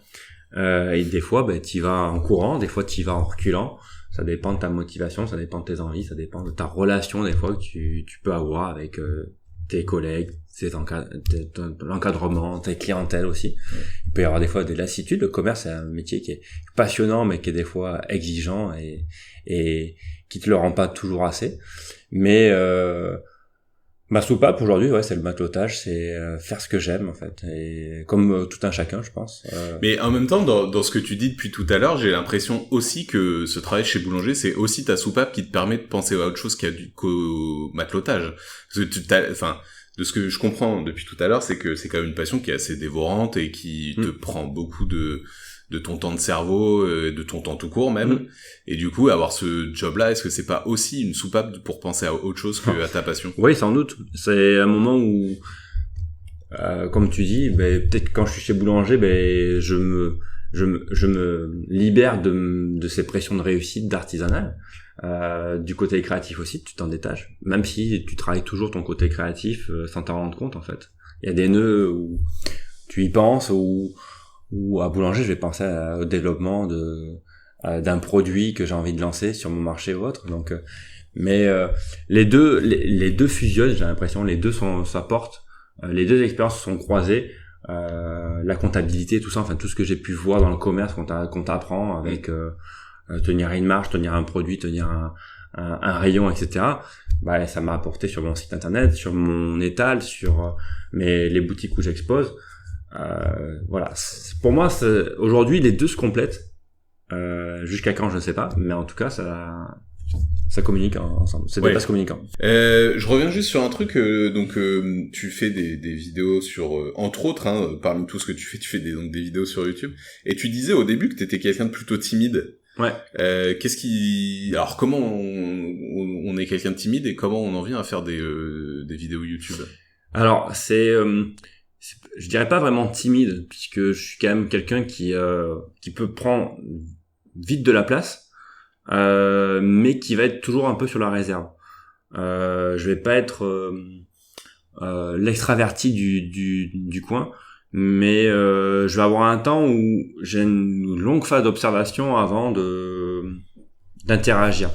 Speaker 2: Et des fois, t'y vas en courant, des fois t'y vas en reculant. Ça dépend de ta motivation, ça dépend de tes envies, ça dépend de ta relation, des fois, que tu peux avoir avec tes collègues, l'encadrement, tes clientèles aussi. Il peut y avoir des fois des lassitudes. Le commerce, c'est un métier qui est passionnant, mais qui est des fois exigeant et qui te le rend pas toujours assez. Mais ma soupape aujourd'hui, c'est le matelotage, c'est faire ce que j'aime, en fait, et comme tout un chacun, je pense.
Speaker 1: Mais en même temps, dans ce que tu dis depuis tout à l'heure, j'ai l'impression aussi que ce travail chez Boulanger, c'est aussi ta soupape qui te permet de penser à autre chose qu'au matelotage. Parce que de ce que je comprends depuis tout à l'heure, c'est que c'est quand même une passion qui est assez dévorante et qui te prend beaucoup de ton temps de cerveau, de ton temps tout court même. Et du coup, avoir ce job-là, est-ce que c'est pas aussi une soupape pour penser à autre chose que à ta passion?
Speaker 2: Oui, sans doute. C'est un moment où, comme tu dis, peut-être quand je suis chez Boulanger, je me libère de ces pressions de réussite, d'artisanal. Du côté créatif aussi, tu t'en détaches. Même si tu travailles toujours ton côté créatif sans t'en rendre compte, en fait. Il y a des nœuds où tu y penses, ou à Boulanger, je vais penser au développement d'un produit que j'ai envie de lancer sur mon marché ou autre. Donc, mais les deux fusionnent, j'ai l'impression, les deux s'apportent. Les deux expériences sont croisées. La comptabilité, tout ça, enfin tout ce que j'ai pu voir dans le commerce qu'on t'apprend avec tenir une marge, tenir un produit, tenir un rayon, etc. Ça m'a apporté sur mon site internet, sur mon étal, sur les boutiques où j'expose. Voilà, pour moi aujourd'hui les deux se complètent, jusqu'à quand je ne sais pas, mais en tout cas ça communique ensemble, c'est des bases communicants.
Speaker 1: Je reviens juste sur un truc, tu fais des vidéos sur entre autres, parmi tout ce que tu fais des vidéos sur YouTube, et tu disais au début que t'étais quelqu'un de plutôt timide. Alors comment on est quelqu'un de timide et comment on en vient à faire des vidéos YouTube?
Speaker 2: Alors je dirais pas vraiment timide, puisque je suis quand même quelqu'un qui peut prendre vite de la place, mais qui va être toujours un peu sur la réserve. Je vais pas être l'extraverti du coin, mais je vais avoir un temps où j'ai une longue phase d'observation avant d'interagir.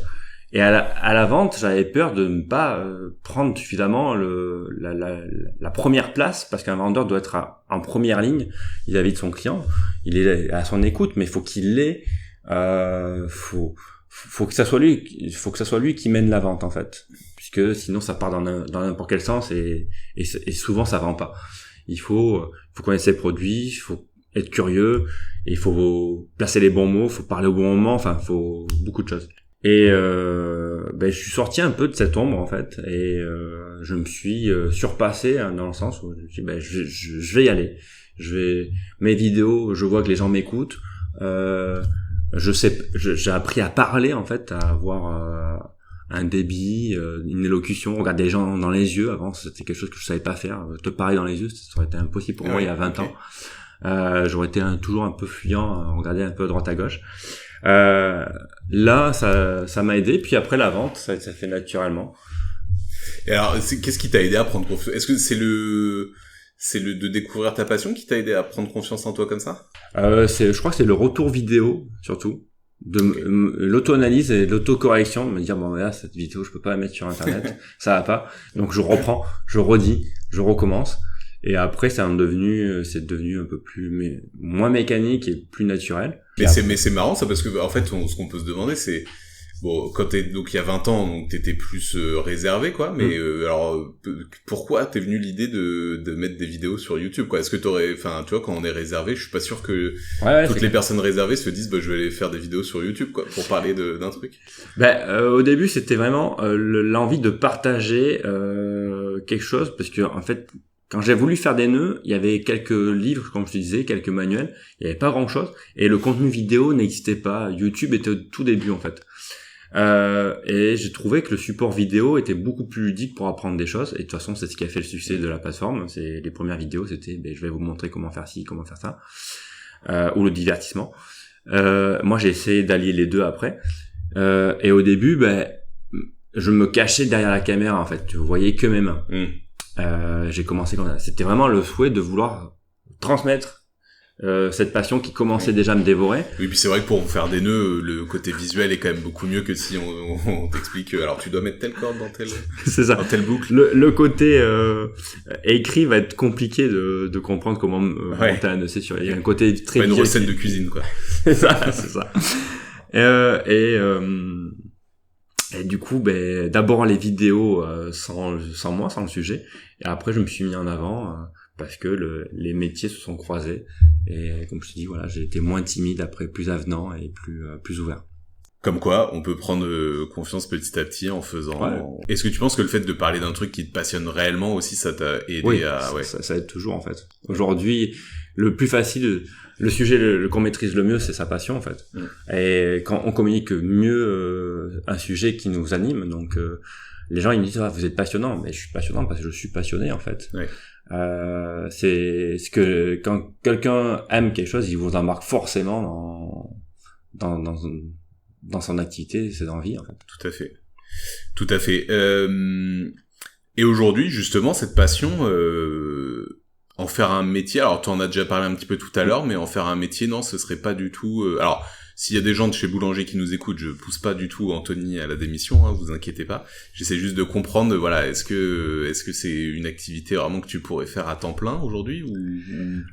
Speaker 2: Et à la vente, j'avais peur de ne pas prendre suffisamment la première place, parce qu'un vendeur doit être en première ligne vis-à-vis de son client. Il est à son écoute, mais il faut qu'il l'ait. Faut que ça soit lui qui mène la vente en fait, puisque sinon ça part dans n'importe quel sens et souvent ça vend pas. Il faut connaître ses produits, il faut être curieux, et il faut placer les bons mots, il faut parler au bon moment, enfin, il faut beaucoup de choses. Et je suis sorti un peu de cette ombre en fait, et je me suis surpassé hein, dans le sens où je me suis dit, je vais y aller. Mes vidéos, je vois que les gens m'écoutent. J'ai appris à parler en fait, à avoir un débit, une élocution, regarder les gens dans les yeux. Avant, c'était quelque chose que je savais pas faire. Te parler dans les yeux, ça aurait été impossible pour moi il y a 20 ans. J'aurais été toujours un peu fuyant, regarder un peu à droite à gauche. Là, ça m'a aidé. Puis après la vente, ça fait naturellement.
Speaker 1: Et alors, qu'est-ce qui t'a aidé à prendre confiance? Est-ce que c'est le de découvrir ta passion qui t'a aidé à prendre confiance en toi comme ça?
Speaker 2: Je crois que c'est le retour vidéo surtout, l'auto-analyse et l'auto-correction, de me dire bon là cette vidéo je peux pas la mettre sur internet, ça va pas, donc je reprends, je redis, je recommence, et après c'est devenu un peu moins mécanique et plus naturel.
Speaker 1: Mais c'est marrant ça, parce que en fait ce qu'on peut se demander c'est bon, donc il y a 20 ans, donc t'étais plus réservé quoi, mais alors pourquoi t'es venu l'idée de mettre des vidéos sur YouTube quoi? Est-ce que tu vois, quand on est réservé, je suis pas sûr que toutes les personnes réservées se disent je vais aller faire des vidéos sur YouTube quoi pour parler d'un truc.
Speaker 2: Au début, c'était vraiment l'envie de partager quelque chose, parce que en fait, quand j'ai voulu faire des nœuds, il y avait quelques livres, comme je te disais, quelques manuels, il y avait pas grand chose, et le contenu vidéo n'existait pas. YouTube était au tout début en fait. Et j'ai trouvé que le support vidéo était beaucoup plus ludique pour apprendre des choses, et de toute façon c'est ce qui a fait le succès de la plateforme. C'est les premières vidéos, c'était je vais vous montrer comment faire ci, comment faire ça, ou le divertissement. Moi j'ai essayé d'allier les deux après, et au début je me cachais derrière la caméra en fait, tu voyais que mes mains. J'ai commencé comme ça, c'était vraiment le souhait de vouloir transmettre cette passion qui commençait déjà à me dévorer.
Speaker 1: Oui, puis c'est vrai que pour faire des nœuds, le côté visuel est quand même beaucoup mieux que si on t'explique alors tu dois mettre telle corde dans telle
Speaker 2: c'est ça,
Speaker 1: dans telle boucle.
Speaker 2: Le côté écrit va être compliqué de comprendre comment monter un nœud, c'est sûr. Il y a un côté très
Speaker 1: une recette de cuisine quoi.
Speaker 2: c'est ça. Et du coup, d'abord les vidéos sans moi, sans le sujet, et après je me suis mis en avant parce que les métiers se sont croisés, et comme je te dis, voilà, j'ai été moins timide après, plus avenant et plus ouvert.
Speaker 1: Comme quoi, on peut prendre confiance petit à petit en faisant.
Speaker 2: Ouais.
Speaker 1: Est-ce que tu penses que le fait de parler d'un truc qui te passionne réellement aussi, ça t'a aidé à... Ouais.
Speaker 2: Ça aide toujours en fait. Aujourd'hui, le plus facile, le sujet qu'on maîtrise le mieux, c'est sa passion en fait. Et quand on communique mieux un sujet qui nous anime, donc les gens ils me disent vous êtes passionnant, mais je suis passionnant parce que je suis passionné en fait.
Speaker 1: Ouais.
Speaker 2: C'est ce que quand quelqu'un aime quelque chose, il vous embarque forcément dans son activité, ses envies en fait.
Speaker 1: Tout à fait. Et aujourd'hui, justement, cette passion, en faire un métier, alors tu en as déjà parlé un petit peu tout à l'heure, mais en faire un métier, non, ce serait pas du tout... alors, s'il y a des gens de chez Boulanger qui nous écoutent, je pousse pas du tout Anthony à la démission, hein, vous inquiétez pas. J'essaie juste de comprendre, voilà, est-ce que c'est une activité vraiment que tu pourrais faire à temps plein aujourd'hui, ou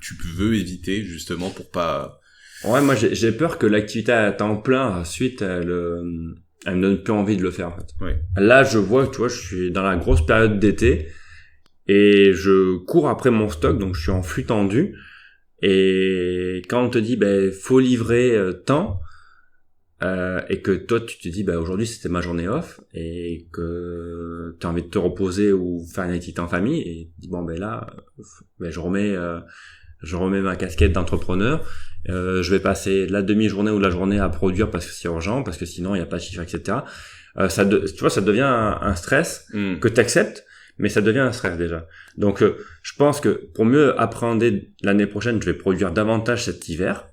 Speaker 1: tu veux éviter justement pour pas...
Speaker 2: Ouais, moi j'ai peur que l'activité à temps plein, ensuite, elle me donne plus envie de le faire en fait.
Speaker 1: Ouais.
Speaker 2: Là, je vois, tu vois, je suis dans la grosse période d'été et je cours après mon stock, donc je suis en flux tendu. Et quand on te dit faut livrer tant, et que toi tu te dis aujourd'hui c'était ma journée off et que tu as envie de te reposer ou faire une activité en famille, et tu dis je remets ma casquette d'entrepreneur, je vais passer la demi-journée ou la journée à produire parce que c'est urgent, parce que sinon il y a pas de chiffre, etc. Tu vois, ça devient un stress que tu acceptes, mais ça devient un stress déjà. Donc je pense que pour mieux appréhender l'année prochaine, je vais produire davantage cet hiver,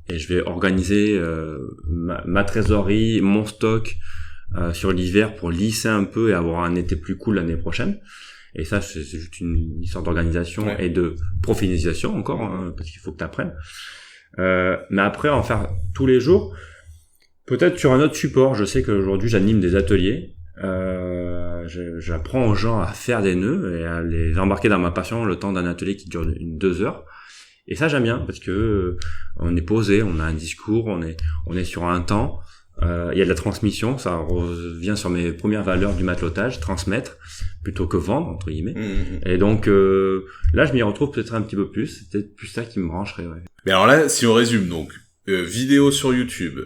Speaker 2: et je vais organiser ma trésorerie, mon stock sur l'hiver pour lisser un peu et avoir un été plus cool l'année prochaine. Et ça, c'est juste une histoire d'organisation et de professionnalisation encore, hein, parce qu'il faut que tu apprennes. Mais après, en faire tous les jours, Peut-être sur un autre support. Je sais qu'aujourd'hui j'anime des ateliers. J'apprends aux gens à faire des nœuds et à les embarquer dans ma passion le temps d'un atelier qui dure 2 heures. Et ça j'aime bien parce que on est posé, on a un discours, on est sur un temps. Il y a de la transmission, ça revient sur mes premières valeurs du matelotage, transmettre plutôt que vendre entre guillemets. Et donc là je m'y retrouve peut-être un petit peu plus, c'est peut-être plus ça qui me brancherait. Ouais.
Speaker 1: Mais alors là, si on résume donc, vidéo sur YouTube,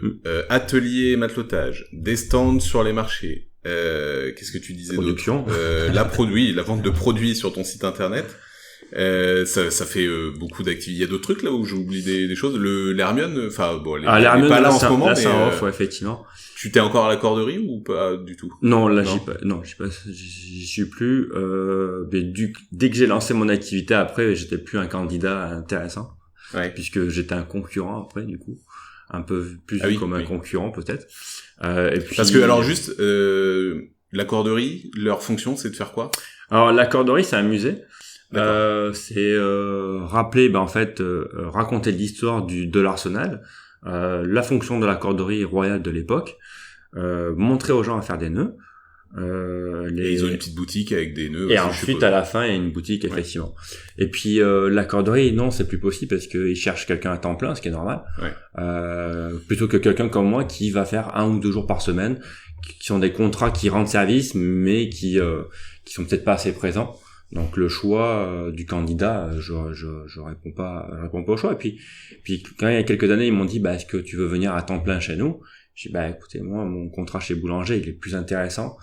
Speaker 1: atelier matelotage, des stands sur les marchés, qu'est-ce que tu disais
Speaker 2: Production.
Speaker 1: La vente de produits sur ton site internet. Ça fait beaucoup d'activités. Il y a d'autres trucs là où j'oublie des choses. L'Hermione, enfin bon, elle est pas là en ce moment.
Speaker 2: Là,
Speaker 1: mais
Speaker 2: c'est en off, ouais, effectivement.
Speaker 1: Tu t'es encore à la corderie ou pas du tout?
Speaker 2: Non, là j'y suis plus. Mais dès que j'ai lancé mon activité après, j'étais plus un candidat intéressant, puisque j'étais un concurrent après du coup, un peu plus comme un concurrent peut-être. Et puis
Speaker 1: parce que alors juste la corderie, leur fonction c'est de faire quoi?
Speaker 2: Alors la corderie c'est un musée. C'est rappeler en fait raconter l'histoire de l'arsenal, la fonction de la corderie royale de l'époque, montrer aux gens à faire des nœuds.
Speaker 1: Et ils ont une petite boutique avec des nœuds.
Speaker 2: Et ensuite à la fin il y a une boutique effectivement. Et puis la corderie non c'est plus possible parce qu'ils cherchent quelqu'un à temps plein, ce qui est normal. Plutôt que quelqu'un comme moi qui va faire 1 ou 2 jours par semaine, qui sont des contrats qui rendent service mais qui sont peut-être pas assez présents. Donc le choix du candidat, je réponds pas au choix. Et puis quand il y a quelques années, ils m'ont dit est-ce que tu veux venir à temps plein chez nous? J'ai dit écoutez, moi mon contrat chez Boulanger, il est plus intéressant.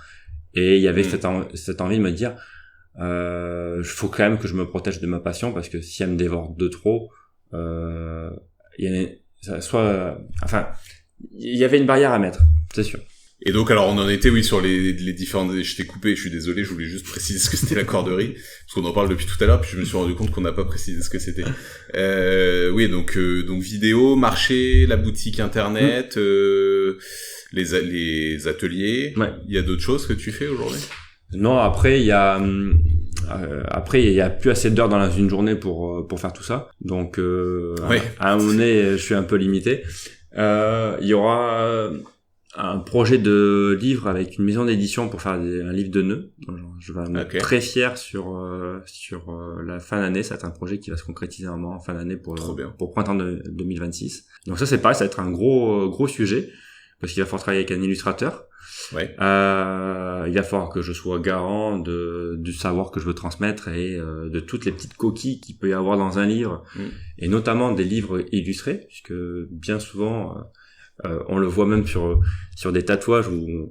Speaker 2: Et il y avait cette envie de me dire faut quand même que je me protège de ma passion parce que si elle me dévore de trop, il y avait une barrière à mettre, c'est sûr.
Speaker 1: Et donc, alors, on en était, oui, sur les différentes... Je t'ai coupé, je suis désolé, je voulais juste préciser ce que c'était la corderie, parce qu'on en parle depuis tout à l'heure, puis je me suis rendu compte qu'on n'a pas précisé ce que c'était. Oui, donc vidéo, marché, la boutique internet, les ateliers. Ouais. Il y a d'autres choses que tu fais aujourd'hui?
Speaker 2: Non, après, il y a plus assez d'heures dans une journée pour faire tout ça. Donc, à un moment donné, je suis un peu limité. Il y aura un projet de livre avec une maison d'édition pour faire un livre de nœuds. Je vais être très fier sur la fin d'année. Ça va être un projet qui va se concrétiser en fin d'année pour printemps 2026. Donc ça c'est pareil, ça va être un gros sujet parce qu'il va falloir travailler avec un illustrateur. Il va falloir que je sois garant du savoir que je veux transmettre et de toutes les petites coquilles qu'il peut y avoir dans un livre et notamment des livres illustrés puisque bien souvent on le voit même sur des tatouages où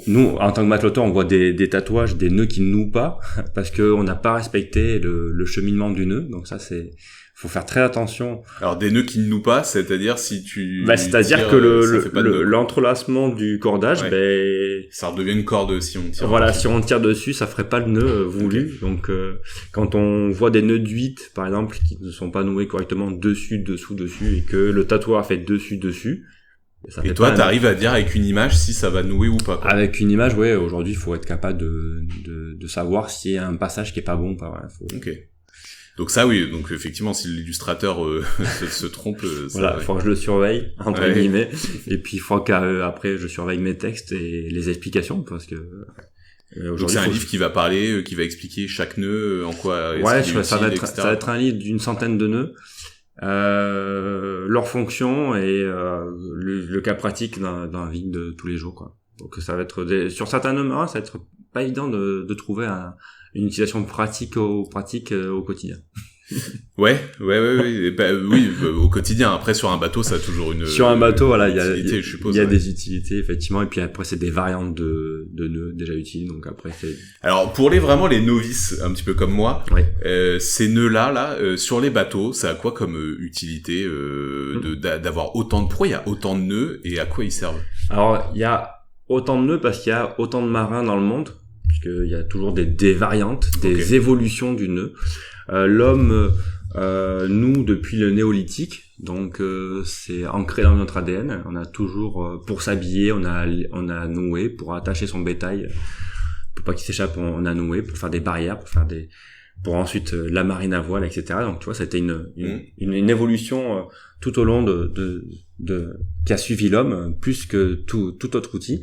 Speaker 2: nous en tant que mateloteur on voit des tatouages, des nœuds qui ne nouent pas parce que on n'a pas respecté le cheminement du nœud. Donc ça faut faire très attention.
Speaker 1: Alors des nœuds qui ne nouent pas, c'est-à-dire si tu
Speaker 2: c'est-à-dire que l'entrelacement du cordage
Speaker 1: ça redevient une corde si on tire.
Speaker 2: Voilà, si on tire dessus, ça ferait pas le nœud voulu. Donc quand on voit des nœuds de 8 par exemple qui ne sont pas noués correctement dessus et que le tatoueur a fait dessus.
Speaker 1: Et toi, t'arrives à dire avec une image si ça va nouer ou pas, quoi.
Speaker 2: Avec une image, aujourd'hui, il faut être capable de savoir s'il y a un passage qui est pas bon ou pas.
Speaker 1: Ok. Donc ça, oui. Donc effectivement, si l'illustrateur se trompe,
Speaker 2: voilà, faut que je le surveille entre guillemets. Et puis il faut qu'après je surveille mes textes et les explications parce que.
Speaker 1: Donc c'est un livre qui va parler, qui va expliquer chaque nœud, en quoi.
Speaker 2: Ça va être un livre d'une centaine de nœuds. Leur fonction et le cas pratique dans la vie de tous les jours, quoi. Donc ça va être sur certains nœuds marins, ça va être pas évident de trouver une utilisation pratique au quotidien.
Speaker 1: Oui, au quotidien. Après, sur un bateau, ça a toujours
Speaker 2: sur un bateau, voilà, il y a des utilités, effectivement, et puis après, c'est des variantes de nœuds déjà utiles, donc après, c'est...
Speaker 1: Alors, pour vraiment les novices, un petit peu comme moi, ces nœuds-là, sur les bateaux, ça a quoi comme utilité, d'avoir autant de proies, il y a autant de nœuds, et à quoi ils servent?
Speaker 2: Alors, il y a autant de nœuds parce qu'il y a autant de marins dans le monde, puisqu'il y a toujours des variantes, des évolutions du nœud. L'homme nous depuis le néolithique, donc c'est ancré dans notre ADN. On a toujours pour s'habiller, on a noué, pour attacher son bétail, pour pas qu'il s'échappe, on a noué, pour faire des barrières, pour ensuite la marine à voile, etc. Donc tu vois, c'était une évolution tout au long de qui a suivi l'homme plus que tout autre outil.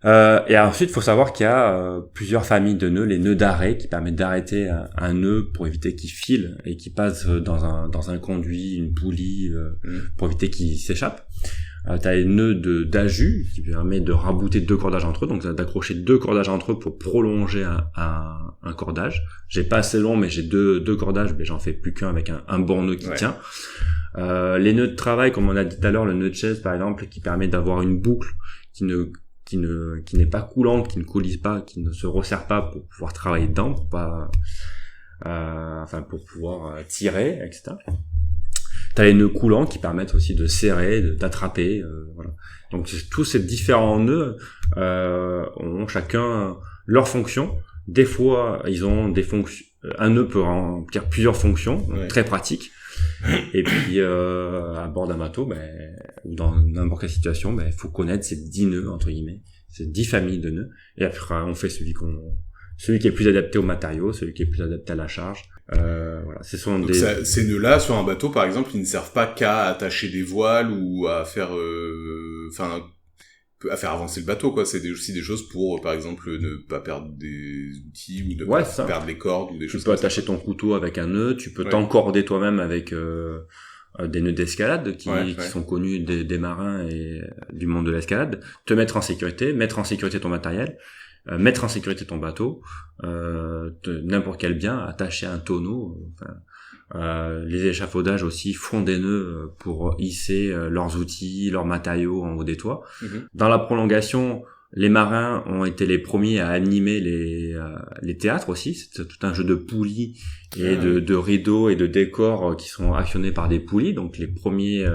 Speaker 2: Et ensuite, il faut savoir qu'il y a plusieurs familles de nœuds, les nœuds d'arrêt qui permettent d'arrêter un nœud pour éviter qu'il file et qu'il passe dans un conduit, une poulie, pour éviter qu'il s'échappe. T'as les nœuds d'ajus qui permet de rabouter 2 cordages entre eux, donc d'accrocher 2 cordages entre eux pour prolonger un cordage. J'ai pas assez long, mais j'ai deux cordages, mais j'en fais plus qu'un avec un bon nœud qui tient. Les nœuds de travail, comme on a dit tout à l'heure, le nœud de chaise par exemple, qui permet d'avoir une boucle qui n'est pas coulante, qui ne coulisse pas, qui ne se resserre pas pour pouvoir travailler dedans, pour pas, pour pouvoir tirer, etc. T'as les nœuds coulants qui permettent aussi de serrer, d'attraper, voilà. Donc tous ces différents nœuds ont chacun leur fonction. Des fois, ils ont des fonctions. Un nœud peut remplir plusieurs fonctions, très pratiques. Et puis à bord d'un bateau, ou dans n'importe quelle situation, il faut connaître ces 10 nœuds entre guillemets, ces 10 familles de nœuds. Et après, on fait celui qui est plus adapté au matériau, celui qui est plus adapté à la charge. Voilà,
Speaker 1: Donc ces nœuds-là sur un bateau, par exemple, ils ne servent pas qu'à attacher des voiles ou à faire, à faire avancer le bateau, quoi. C'est aussi des choses pour, par exemple, ne pas perdre des outils ou ne pas perdre les cordes ou des choses.
Speaker 2: Tu peux attacher ton couteau avec un nœud, tu peux t'encorder toi-même avec des nœuds d'escalade qui sont connus des marins et du monde de l'escalade. Te mettre en sécurité ton matériel. Mettre en sécurité ton bateau, n'importe quel bien, attacher un tonneau. Les échafaudages aussi font des nœuds pour hisser leurs outils, leurs matériaux en haut des toits. Dans la prolongation, les marins ont été les premiers à animer les théâtres aussi. C'est tout un jeu de poulies et de rideaux et de décors qui sont actionnés par des poulies. Donc les premiers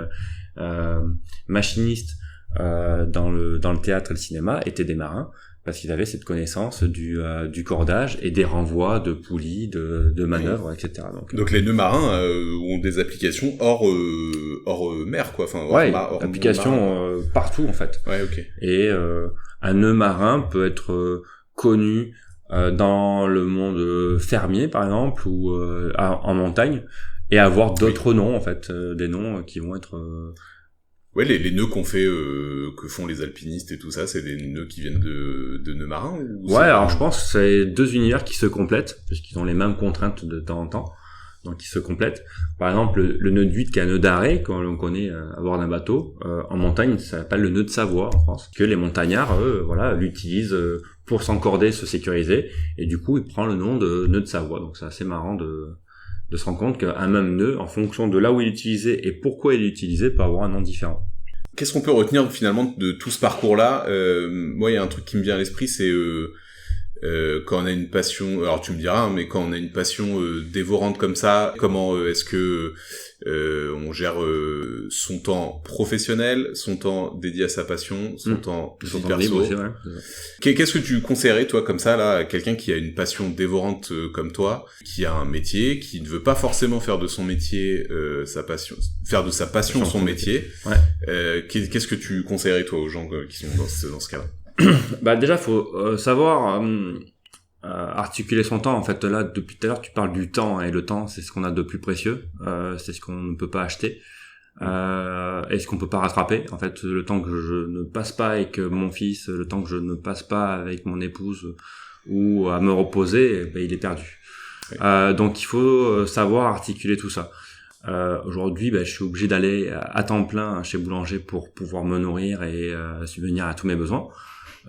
Speaker 2: machinistes dans le théâtre et le cinéma étaient des marins, parce qu'ils avaient cette connaissance du cordage et des renvois de poulies, de manœuvres, etc.
Speaker 1: Donc les nœuds marins ont des applications hors mer, quoi. Enfin, hors
Speaker 2: applications partout en fait.
Speaker 1: Ouais, ok.
Speaker 2: Et un nœud marin peut être connu dans le monde fermier par exemple ou en montagne et avoir d'autres noms en fait, des noms qui vont être
Speaker 1: Ouais, les nœuds que font les alpinistes et tout ça, c'est des nœuds qui viennent de nœuds marins ou
Speaker 2: alors je pense que c'est 2 univers qui se complètent, puisqu'ils ont les mêmes contraintes de temps en temps, donc ils se complètent. Par exemple, le nœud de huître qui est un nœud d'arrêt, quand on connaît à bord d'un bateau, en montagne, ça s'appelle le nœud de Savoie en France, que les montagnards, l'utilisent pour s'encorder, se sécuriser, et du coup, il prend le nom de nœud de Savoie. Donc c'est assez marrant de se rendre compte qu'un même nœud, en fonction de là où il est utilisé et pourquoi il est utilisé, peut avoir un nom différent.
Speaker 1: Qu'est-ce qu'on peut retenir finalement de tout ce parcours-là ? Moi, il y a un truc qui me vient à l'esprit, c'est quand on a une passion, alors tu me diras, mais quand on a une passion dévorante comme ça, comment est-ce que on gère son temps professionnel, son temps dédié à sa passion, son temps perso.
Speaker 2: Libre aussi, ouais.
Speaker 1: Qu'est-ce que tu conseillerais, toi, comme ça, là, à quelqu'un qui a une passion dévorante comme toi, qui a un métier, qui ne veut pas forcément faire de son métier sa passion, faire de sa passion son métier. Qu'est-ce que tu conseillerais, toi, aux gens qui sont dans ce cas-là ?
Speaker 2: Déjà, faut savoir articuler son temps. En fait, là, depuis tout à l'heure, tu parles du temps, et le temps, c'est ce qu'on a de plus précieux. C'est ce qu'on ne peut pas acheter. Et ce qu'on peut pas rattraper. En fait, le temps que je ne passe pas avec mon fils, le temps que je ne passe pas avec mon épouse ou à me reposer, il est perdu. Donc, il faut savoir articuler tout ça. Aujourd'hui, je suis obligé d'aller à temps plein chez Boulanger pour pouvoir me nourrir et subvenir à tous mes besoins.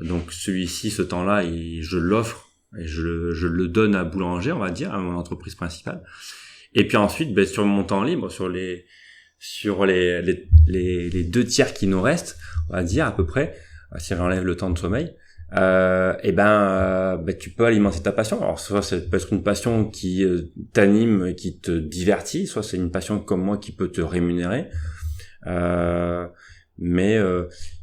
Speaker 2: Donc, ce temps-là, je l'offre et je le donne à Boulanger, on va dire, à mon entreprise principale. Et puis ensuite, sur mon temps libre, sur les 2 tiers qui nous restent, on va dire à peu près, si j'enlève le temps de sommeil, tu peux alimenter ta passion. Alors soit ça peut être une passion qui t'anime, qui te divertit, soit c'est une passion comme moi qui peut te rémunérer. Mais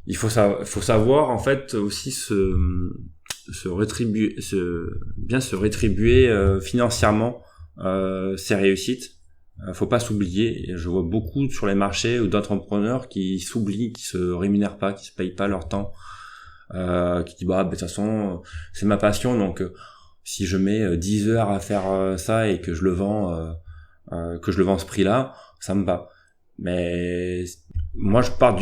Speaker 2: il faut savoir en fait aussi se rétribuer financièrement ses réussites. Faut pas s'oublier. Je vois beaucoup sur les marchés ou d'autres entrepreneurs qui s'oublient, qui se rémunèrent pas, qui se payent pas leur temps, qui disent de toute façon c'est ma passion, donc si je mets 10 heures à faire ça et que je le vends ce prix-là, ça me va. Mais moi je pars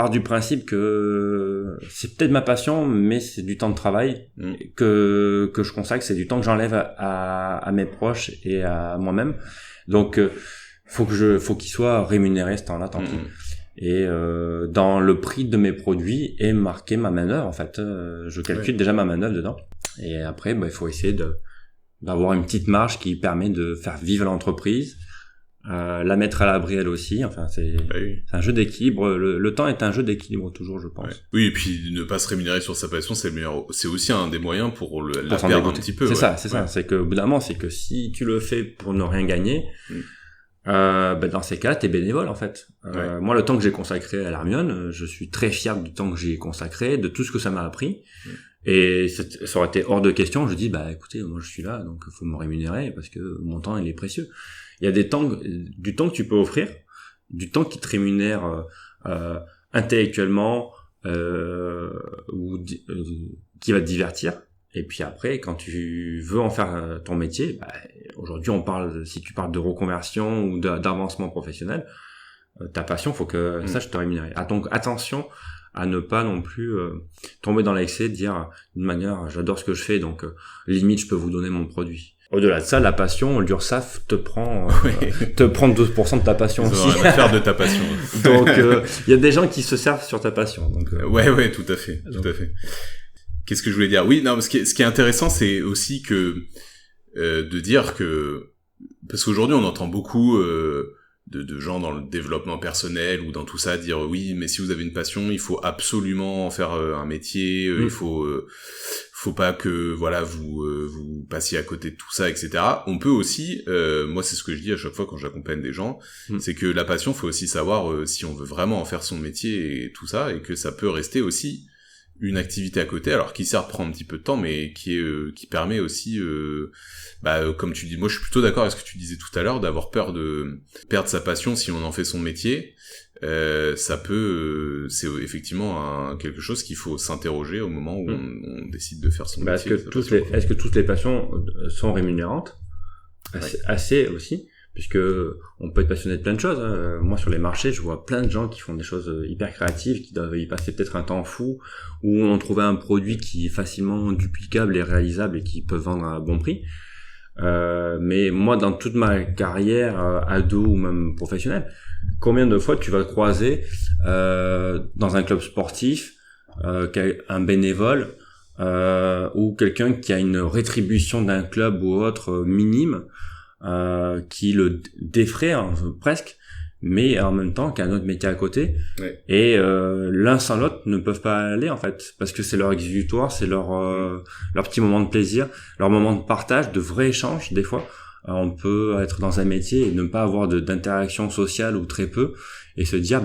Speaker 2: du principe que c'est peut-être ma passion, mais c'est du temps de travail que je consacre, c'est du temps que j'enlève à mes proches et à moi-même. Donc faut qu'il soit rémunéré ce temps-là, tant pis. Et dans le prix de mes produits est marqué ma manœuvre en fait. Je calcule déjà ma manœuvre dedans. Et après il faut essayer d'avoir une petite marge qui permet de faire vivre l'entreprise, la mettre à l'abri elle aussi. Enfin c'est un jeu d'équilibre. Le temps est un jeu d'équilibre toujours, je pense.
Speaker 1: Oui, et puis ne pas se rémunérer sur sa passion, c'est aussi un des moyens pour la perdre un petit peu.
Speaker 2: C'est ça. C'est que au bout d'un moment, c'est que si tu le fais pour ne rien gagner, dans ces cas, t'es bénévole en fait. Moi, le temps que j'ai consacré à l'Hermione, je suis très fier du temps que j'ai consacré, de tout ce que ça m'a appris. Et ça aurait été hors de question. Je dis, écoutez, moi je suis là, donc faut me rémunérer parce que mon temps il est précieux. Il y a du temps que tu peux offrir, du temps qui te rémunère intellectuellement ou qui va te divertir. Et puis après, quand tu veux en faire ton métier, aujourd'hui si tu parles de reconversion ou d'avancement professionnel, ta passion, faut que ça je te rémunère. Donc attention à ne pas non plus tomber dans l'excès de dire d'une manière j'adore ce que je fais, donc limite je peux vous donner mon produit. Au-delà de ça, la passion, l'URSSAF te prend 12% de ta passion aussi.
Speaker 1: Ils ont rien à faire de ta passion.
Speaker 2: Donc il y a des gens qui se servent sur ta passion. Donc
Speaker 1: ouais, tout à fait. Qu'est-ce que je voulais dire? Oui, non, ce qui est intéressant, c'est aussi que de dire que parce qu'aujourd'hui on entend beaucoup de gens dans le développement personnel ou dans tout ça dire oui, mais si vous avez une passion, il faut absolument en faire un métier, il faut pas que voilà vous passiez à côté de tout ça, etc. On peut aussi, moi c'est ce que je dis à chaque fois quand j'accompagne des gens, c'est que la passion, faut aussi savoir si on veut vraiment en faire son métier et tout ça, et que ça peut rester aussi une activité à côté, alors qui certes prend un petit peu de temps, mais qui permet aussi, comme tu dis, moi je suis plutôt d'accord avec ce que tu disais tout à l'heure, d'avoir peur de perdre sa passion si on en fait son métier. Ça peut, c'est effectivement quelque chose qu'il faut s'interroger au moment où on décide de faire son métier.
Speaker 2: Est-ce que toutes les passions sont rémunérantes? Assez aussi. Puisque on peut être passionné de plein de choses. Moi, sur les marchés, je vois plein de gens qui font des choses hyper créatives, qui doivent y passer peut-être un temps fou, où on trouve un produit qui est facilement duplicable et réalisable et qui peut vendre à bon prix. Mais moi, dans toute ma carrière, ado ou même professionnelle, combien de fois tu vas croiser dans un club sportif un bénévole ou quelqu'un qui a une rétribution d'un club ou autre minime, qui le défraie presque, mais en même temps qui a un autre métier à côté, et l'un sans l'autre ne peuvent pas aller en fait, parce que c'est leur exutoire, c'est leur petit moment de plaisir, leur moment de partage, de vrai échange. Des fois on peut être dans un métier et ne pas avoir d'interaction sociale ou très peu, et se dire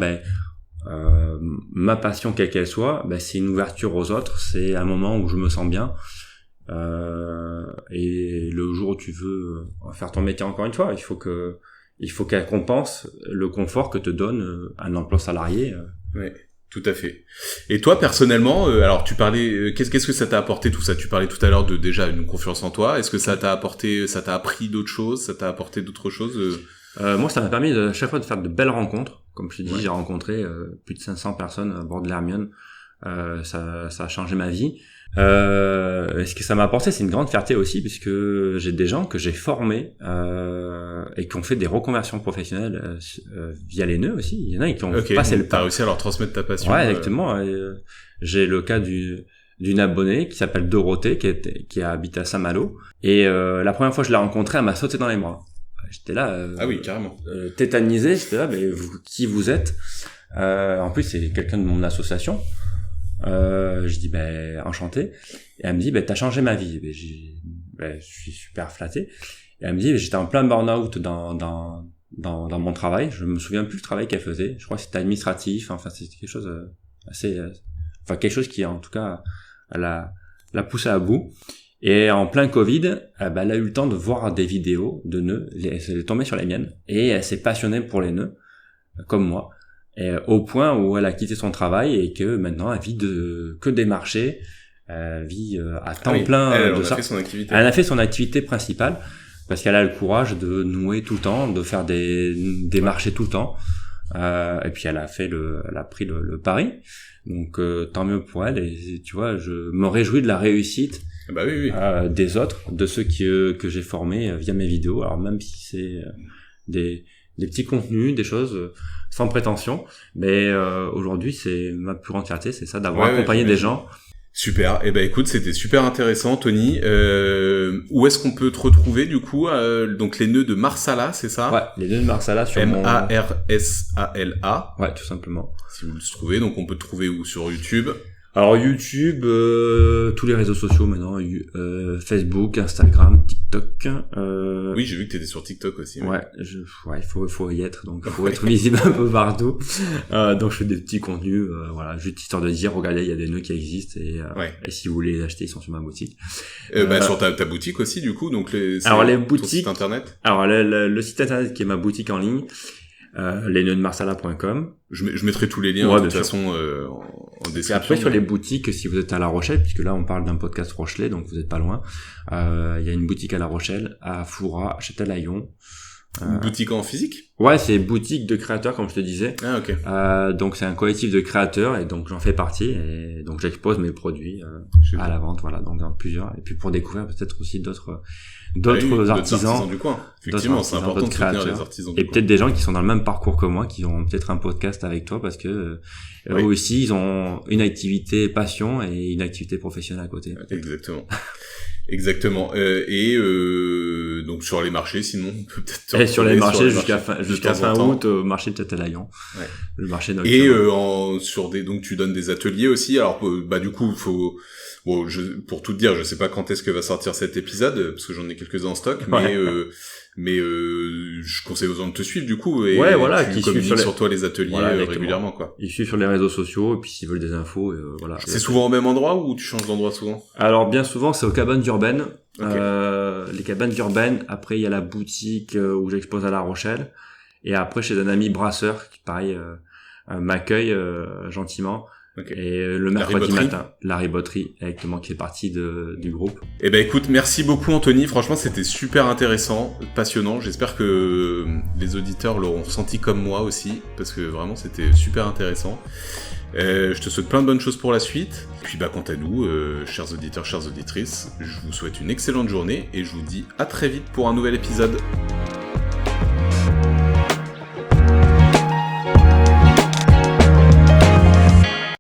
Speaker 2: ma passion quelle qu'elle soit, c'est une ouverture aux autres, c'est un moment où je me sens bien. Et le jour où tu veux faire ton métier, encore une fois, il faut qu'elle compense le confort que te donne un emploi salarié.
Speaker 1: Oui, tout à fait. Et toi, personnellement, alors tu parlais, qu'est-ce que ça t'a apporté tout ça? Tu parlais tout à l'heure de déjà une confiance en toi. Est-ce que ça t'a appris d'autres choses? Ça t'a apporté d'autres choses?
Speaker 2: Moi, ça m'a permis à chaque fois de faire de belles rencontres. Comme je t'ai dit, j'ai rencontré plus de 500 personnes à bord de l'Hermione. Ça a changé ma vie. Ce que ça m'a apporté, c'est une grande fierté aussi, puisque j'ai des gens que j'ai formés et qui ont fait des reconversions professionnelles via les nœuds aussi. Il y en a qui ont passé le pas.
Speaker 1: T'as réussi à leur transmettre ta passion.
Speaker 2: Ouais, exactement. J'ai le cas d'une abonnée qui s'appelle Dorothée, qui a habité à Saint-Malo, et la première fois que je l'ai rencontrée, elle m'a sauté dans les bras. J'étais là,
Speaker 1: ah oui, carrément,
Speaker 2: tétanisé. J'étais là, mais qui vous êtes? En plus, c'est quelqu'un de mon association. Je dis enchanté, et elle me dit t'as changé ma vie. Je suis super flatté, et elle me dit j'étais en plein burn-out dans mon travail, je me souviens plus du travail qu'elle faisait, je crois que c'était administratif, enfin c'était quelque chose assez quelque chose qui en tout cas l'a poussé à bout. Et en plein Covid, elle a eu le temps de voir des vidéos de nœuds, elle est tombée sur les miennes et elle s'est passionnée pour les nœuds comme moi. Et au point où elle a quitté son travail et que maintenant elle vit que des marchés, vit à temps plein de ça. Elle a fait son activité principale parce qu'elle a le courage de nouer tout le temps, de faire des marchés tout le temps. Et puis elle a pris le pari. Donc tant mieux pour elle. Et tu vois, je me réjouis de la réussite
Speaker 1: Bah oui.
Speaker 2: des autres, de ceux que j'ai formés via mes vidéos. Alors même si c'est des petits contenus, des choses sans prétention, mais aujourd'hui c'est ma plus grande fierté, c'est ça, d'avoir accompagné des gens.
Speaker 1: Super. Eh ben écoute, c'était super intéressant, Tony. Où est-ce qu'on peut te retrouver du coup donc les nœuds de Marsala, c'est ça?
Speaker 2: Ouais, les nœuds de Marsala sur
Speaker 1: Marsala.
Speaker 2: Ouais, tout simplement.
Speaker 1: Si vous le trouvez, donc on peut te trouver où? Sur YouTube?
Speaker 2: Alors YouTube, tous les réseaux sociaux maintenant, Facebook, Instagram, TikTok.
Speaker 1: Oui, j'ai vu que t'étais sur TikTok aussi.
Speaker 2: Ouais, il faut y être, donc il faut être visible un peu partout. Donc je fais des petits contenus, voilà, juste histoire de dire, regardez, il y a des nœuds qui existent et si vous voulez les acheter, ils sont sur ma boutique.
Speaker 1: Sur ta boutique aussi, du coup, donc les
Speaker 2: boutiques,
Speaker 1: site internet.
Speaker 2: Alors le site internet qui est ma boutique en ligne. lesneudsdemarsala.com.
Speaker 1: Je mettrai tous les liens de toute façon en description.
Speaker 2: Et après sur les boutiques, si vous êtes à La Rochelle, puisque là on parle d'un podcast Rochelais, donc vous êtes pas loin, il y a une boutique à La Rochelle, à Foura, à Châtelaillon.
Speaker 1: Une boutique en physique?
Speaker 2: Ouais, c'est boutique de créateurs comme je te disais.
Speaker 1: Ah ok.
Speaker 2: Donc c'est un collectif de créateurs et donc j'en fais partie et donc j'expose mes produits à la vente, voilà, donc dans plusieurs. Et puis pour découvrir peut-être aussi d'autres artisans
Speaker 1: du coin. Effectivement, c'est important de soutenir les artisans du coin.
Speaker 2: Et peut-être des gens qui sont dans le même parcours que moi, qui ont peut-être un podcast avec toi parce que eux aussi ils ont une activité passion et une activité professionnelle à côté.
Speaker 1: Exactement. Donc sur les marchés, sinon on peut peut-être.
Speaker 2: Et sur les marchés jusqu'à fin août, marché de Châtelaillon. Ouais. Le marché
Speaker 1: Et
Speaker 2: nocturne.
Speaker 1: donc tu donnes des ateliers aussi. Alors du coup pour tout te dire, je sais pas quand est-ce que va sortir cet épisode parce que j'en ai quelques-uns en stock, mais je conseille aux gens de te suivre du coup et tu communiques sur toi les ateliers régulièrement quoi.
Speaker 2: Ils suivent sur les réseaux sociaux et puis s'ils veulent des infos voilà.
Speaker 1: C'est souvent au même endroit ou tu changes d'endroit souvent?
Speaker 2: Alors bien souvent c'est aux cabanes urbaines. Les cabanes urbaines, après il y a la boutique où j'expose à La Rochelle et après chez un ami brasseur qui pareil m'accueille gentiment. Et le mercredi matin, la riboterie, exactement, qui fait partie du groupe.
Speaker 1: Eh ben écoute, merci beaucoup Anthony, franchement c'était super intéressant, passionnant, j'espère que les auditeurs l'auront ressenti comme moi aussi, parce que vraiment c'était super intéressant. Je te souhaite plein de bonnes choses pour la suite, puis quant à nous, chers auditeurs, chères auditrices, je vous souhaite une excellente journée, et je vous dis à très vite pour un nouvel épisode.